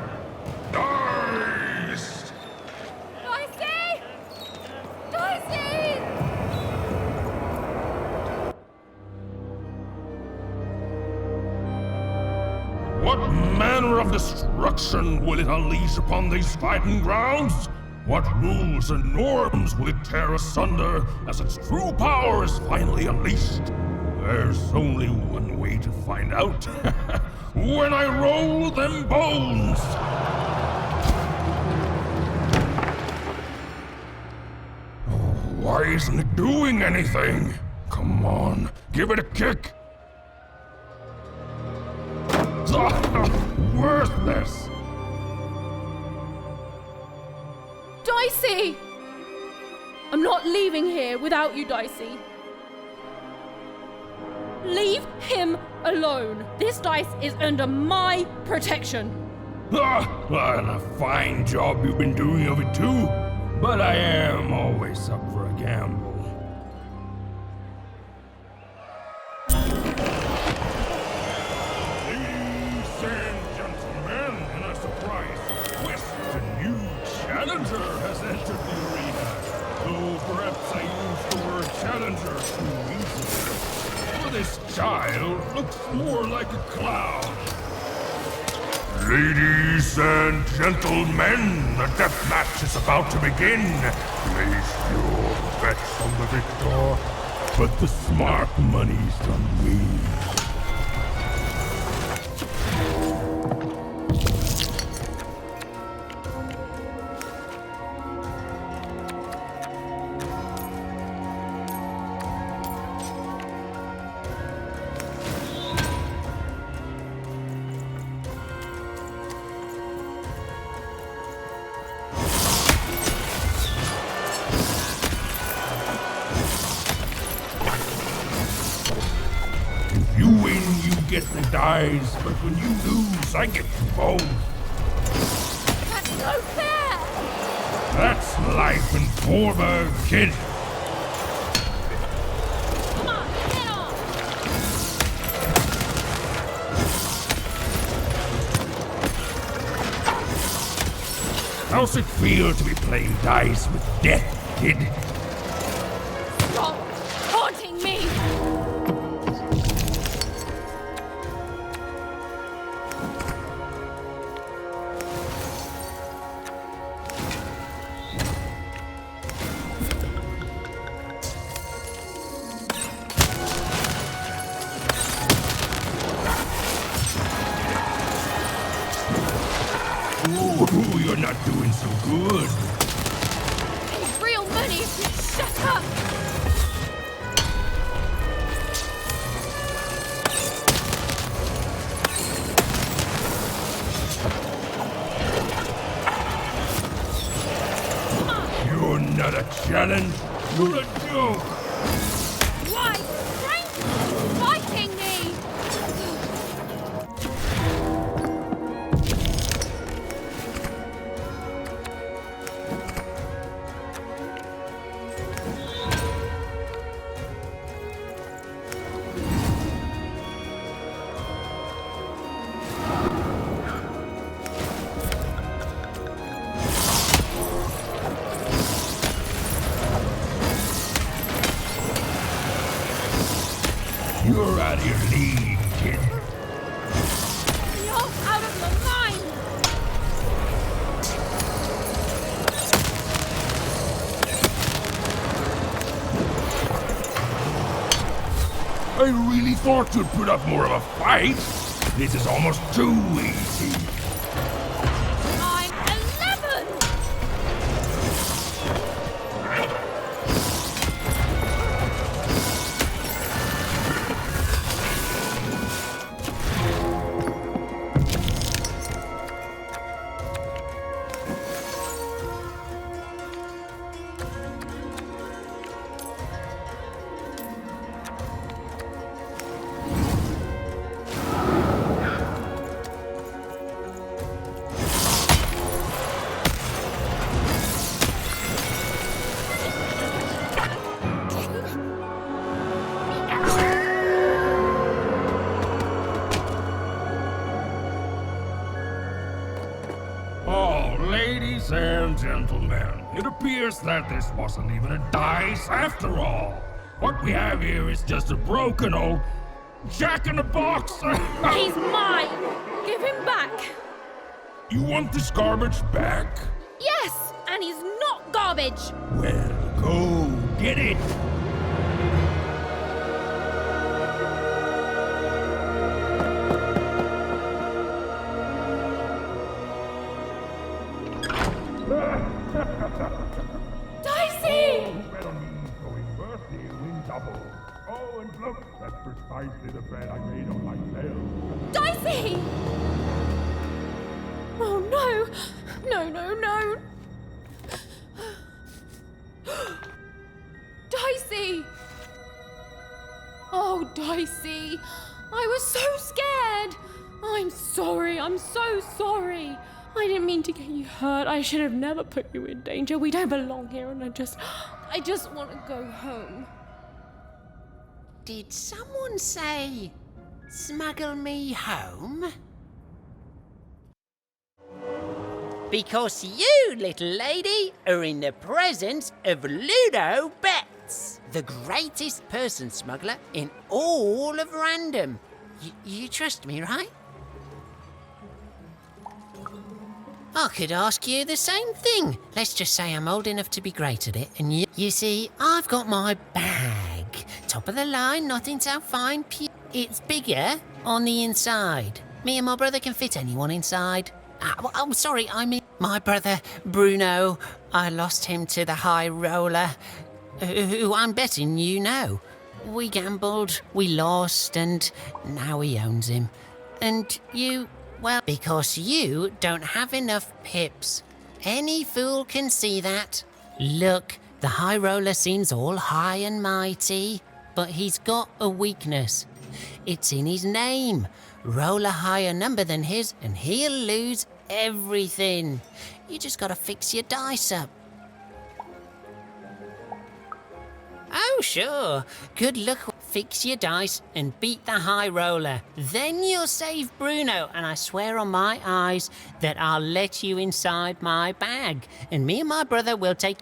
What manner of destruction will it unleash upon these fighting grounds? What rules and norms will it tear asunder as its true power is finally unleashed? There's only one way to find out. When I roll them bones! Why isn't it doing anything? Come on, give it a kick! Worthless! Dicey! I'm not leaving here without you, Dicey. Leave him alone. This dice is under my protection. And a fine job you've been doing of it too. But I am always up for a gamble. Ladies and gentlemen, in a surprise twist, a new challenger has entered the arena. Though perhaps I used the word challenger too easily. For this child looks more like a clown. Ladies and gentlemen, the death match is about to begin. Place your bets on the victor, but the smart money's on me. You win, you get the dice, but when you lose, I get both. That's no fair! That's life in Forberg, kid. Come on, get on! How's it feel to be playing dice with death, kid? Stop haunting me! Ooh, you're not doing so good. It's real money if you shut up! You're not a challenge, you're a joke. Why? Frank fighting me! You're out of your league, kid. You're out of your mind! I really thought you'd put up more of a fight. This is almost too easy. I'm 11! Oh, ladies and gentlemen, it appears that this wasn't even a dice after all. What we have here is just a broken old... Jack in the Box! He's mine! Give him back! You want this garbage back? Yes! And he's not garbage! Well, go get it! Dicey! Oh, and look, that's precisely the bed I made on myself. Dicey! Oh no! No, no, no! Dicey! Oh, Dicey! I was so scared! I'm sorry, I'm so sorry! I didn't mean to get you hurt. I should have never put you in danger. We don't belong here, and I just want to go home. Did someone say, smuggle me home? Because you, little lady, are in the presence of Ludo Betts, the greatest person smuggler in all of Random. You trust me, right? I could ask you the same thing. Let's just say I'm old enough to be great at it, and you see, I've got my bag. Top of the line, nothing so fine, it's bigger on the inside. Me and my brother can fit anyone inside. Oh, sorry, I mean my brother, Bruno. I lost him to the High Roller, who I'm betting you know. We gambled, we lost, and now he owns him. And you, well, because you don't have enough pips. Any fool can see that. Look, the High Roller seems all high and mighty, but he's got a weakness. It's in his name. Roll a higher number than his, and he'll lose everything. You just gotta fix your dice up. Oh, sure. Good luck. Fix your dice and beat the High Roller. Then you'll save Bruno, and I swear on my eyes that I'll let you inside my bag, and me and my brother will take...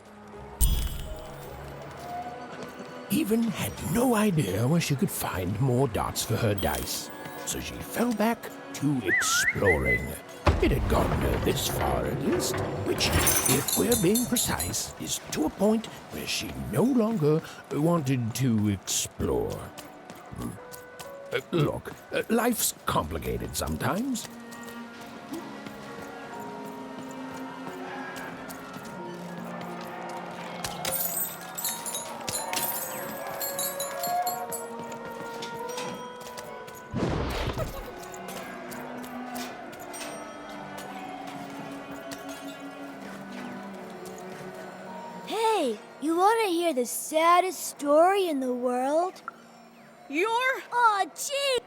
Even had no idea where she could find more dots for her dice, so she fell back to exploring. It had gotten her this far at least, which, if we're being precise, is to a point where she no longer wanted to explore. Look, life's complicated sometimes. Hey, you want to hear the saddest story in the world? Aw, gee!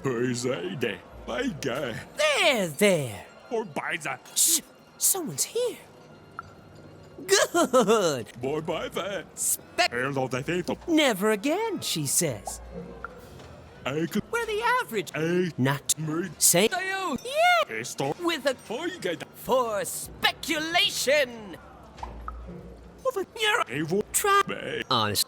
Oi, there, my guy. There. Or by the... Shh, someone's here. Good. More by the... Hello, the thing. Never again, she says. I could... We're the average. Not me. say... Yeah. Stop. With a... For speculation. You're... Try... Honest.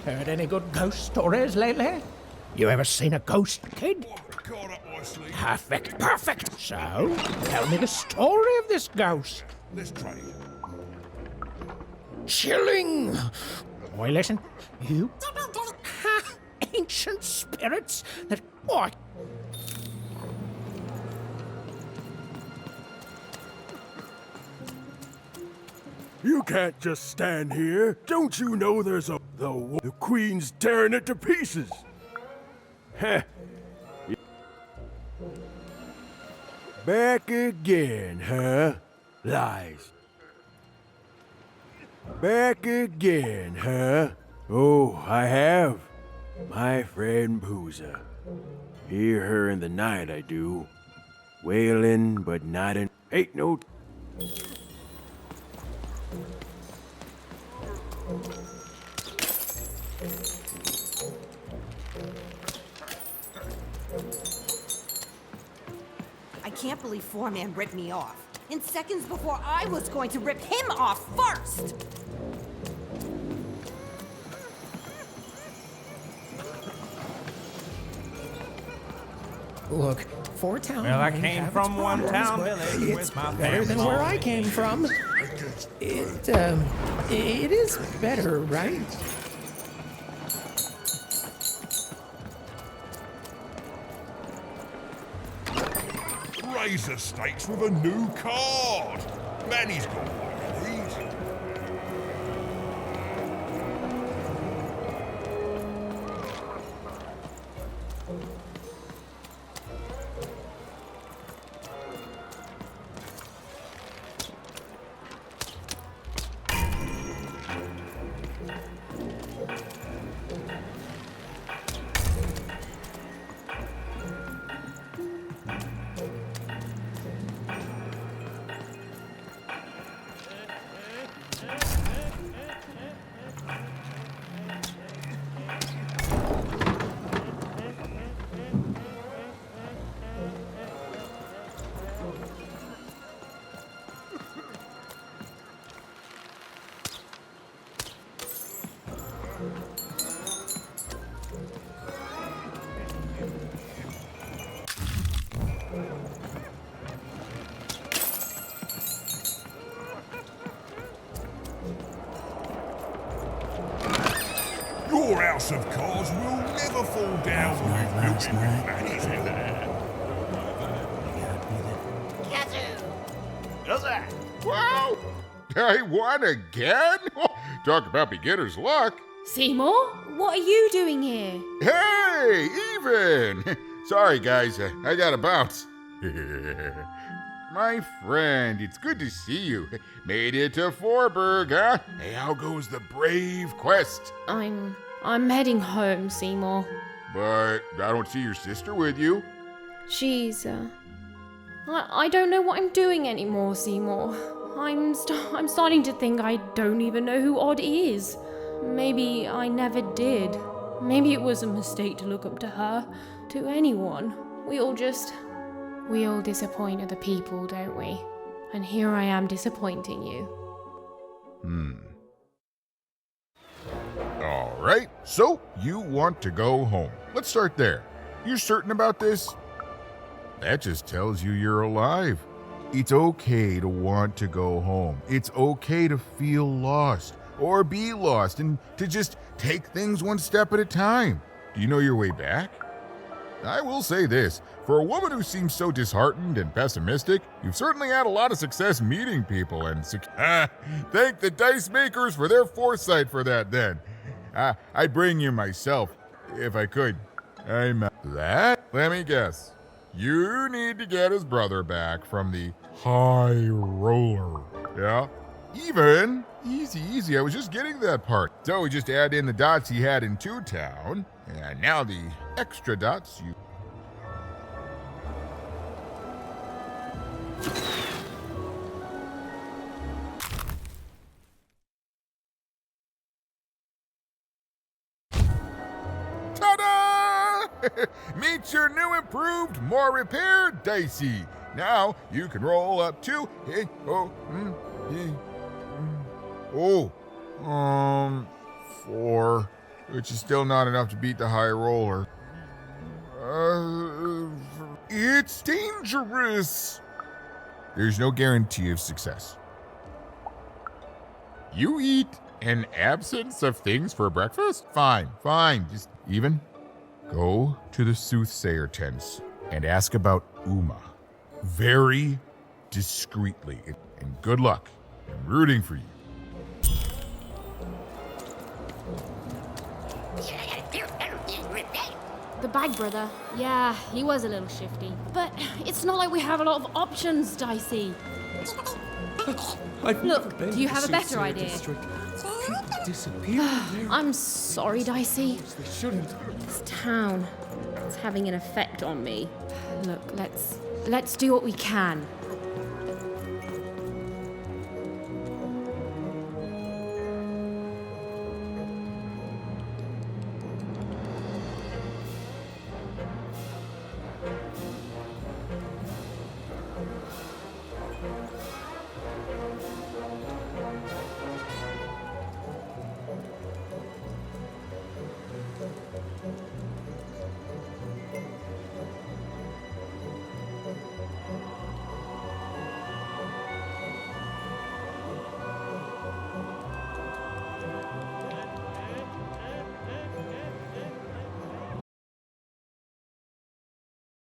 Heard any good ghost stories lately? You ever seen a ghost, kid? Caught up my sleeve. Perfect, perfect. So, tell me the story of this ghost. Let's try it. Chilling. Boy, listen. You ancient spirits that... Oh, You can't just stand here. Don't you know there's the Queen's tearing it to pieces? Heh. Back again, huh? Lies. Back again, huh? Oh, I have. My friend Booza. Hear her in the night, I do. Wailing, but not in... Ain't no... I can't believe Foreman ripped me off. In seconds before I was going to rip him off first! Look, 4 towns... Well, I came from one town village it's with my better than family. where I came from. It is better, right? Raise the stakes with a new card. Manny's got one of these. Your house of cards will never fall down when you've built it with Manny's help. Wow! I won again? Talk about beginner's luck. Seymour, what are you doing here? Hey, Even! Sorry, guys, I gotta bounce. My friend, it's good to see you. Made it to Forburg, huh? Hey, how goes the brave quest? I'm heading home, Seymour. But I don't see your sister with you. She's, I don't know what I'm doing anymore, Seymour. I'm starting to think I don't even know who Odd is. Maybe I never did. Maybe it was a mistake to look up to her, to anyone. We all disappoint other people, don't we? And here I am disappointing you. All right, so you want to go home. Let's start there. You're certain about this? That just tells you you're alive. It's okay to want to go home. It's okay to feel lost or be lost and to just take things one step at a time. Do you know your way back? I will say this, for a woman who seems so disheartened and pessimistic, you've certainly had a lot of success meeting people and thank the dice makers for their foresight for that then. I'd bring you myself, if I could. That? Let me guess. You need to get his brother back from the High Roller. Yeah? Even? Easy. I was just getting that part. So we just add in the dots he had in Two Town, and now the extra dots you... Meet your new improved, more repaired Dicey. Now you can roll up to 4, which is still not enough to beat the High Roller. It's dangerous. There's no guarantee of success. You eat an absence of things for breakfast? Fine. Just even. Go to the soothsayer tents and ask about Uma. Very discreetly. And good luck. I'm rooting for you. The bag brother. Yeah, he was a little shifty. But it's not like we have a lot of options, Dicey. Look, do you have a better idea? I'm sorry, Dicey. This town, it's having an effect on me. Look, let's do what we can.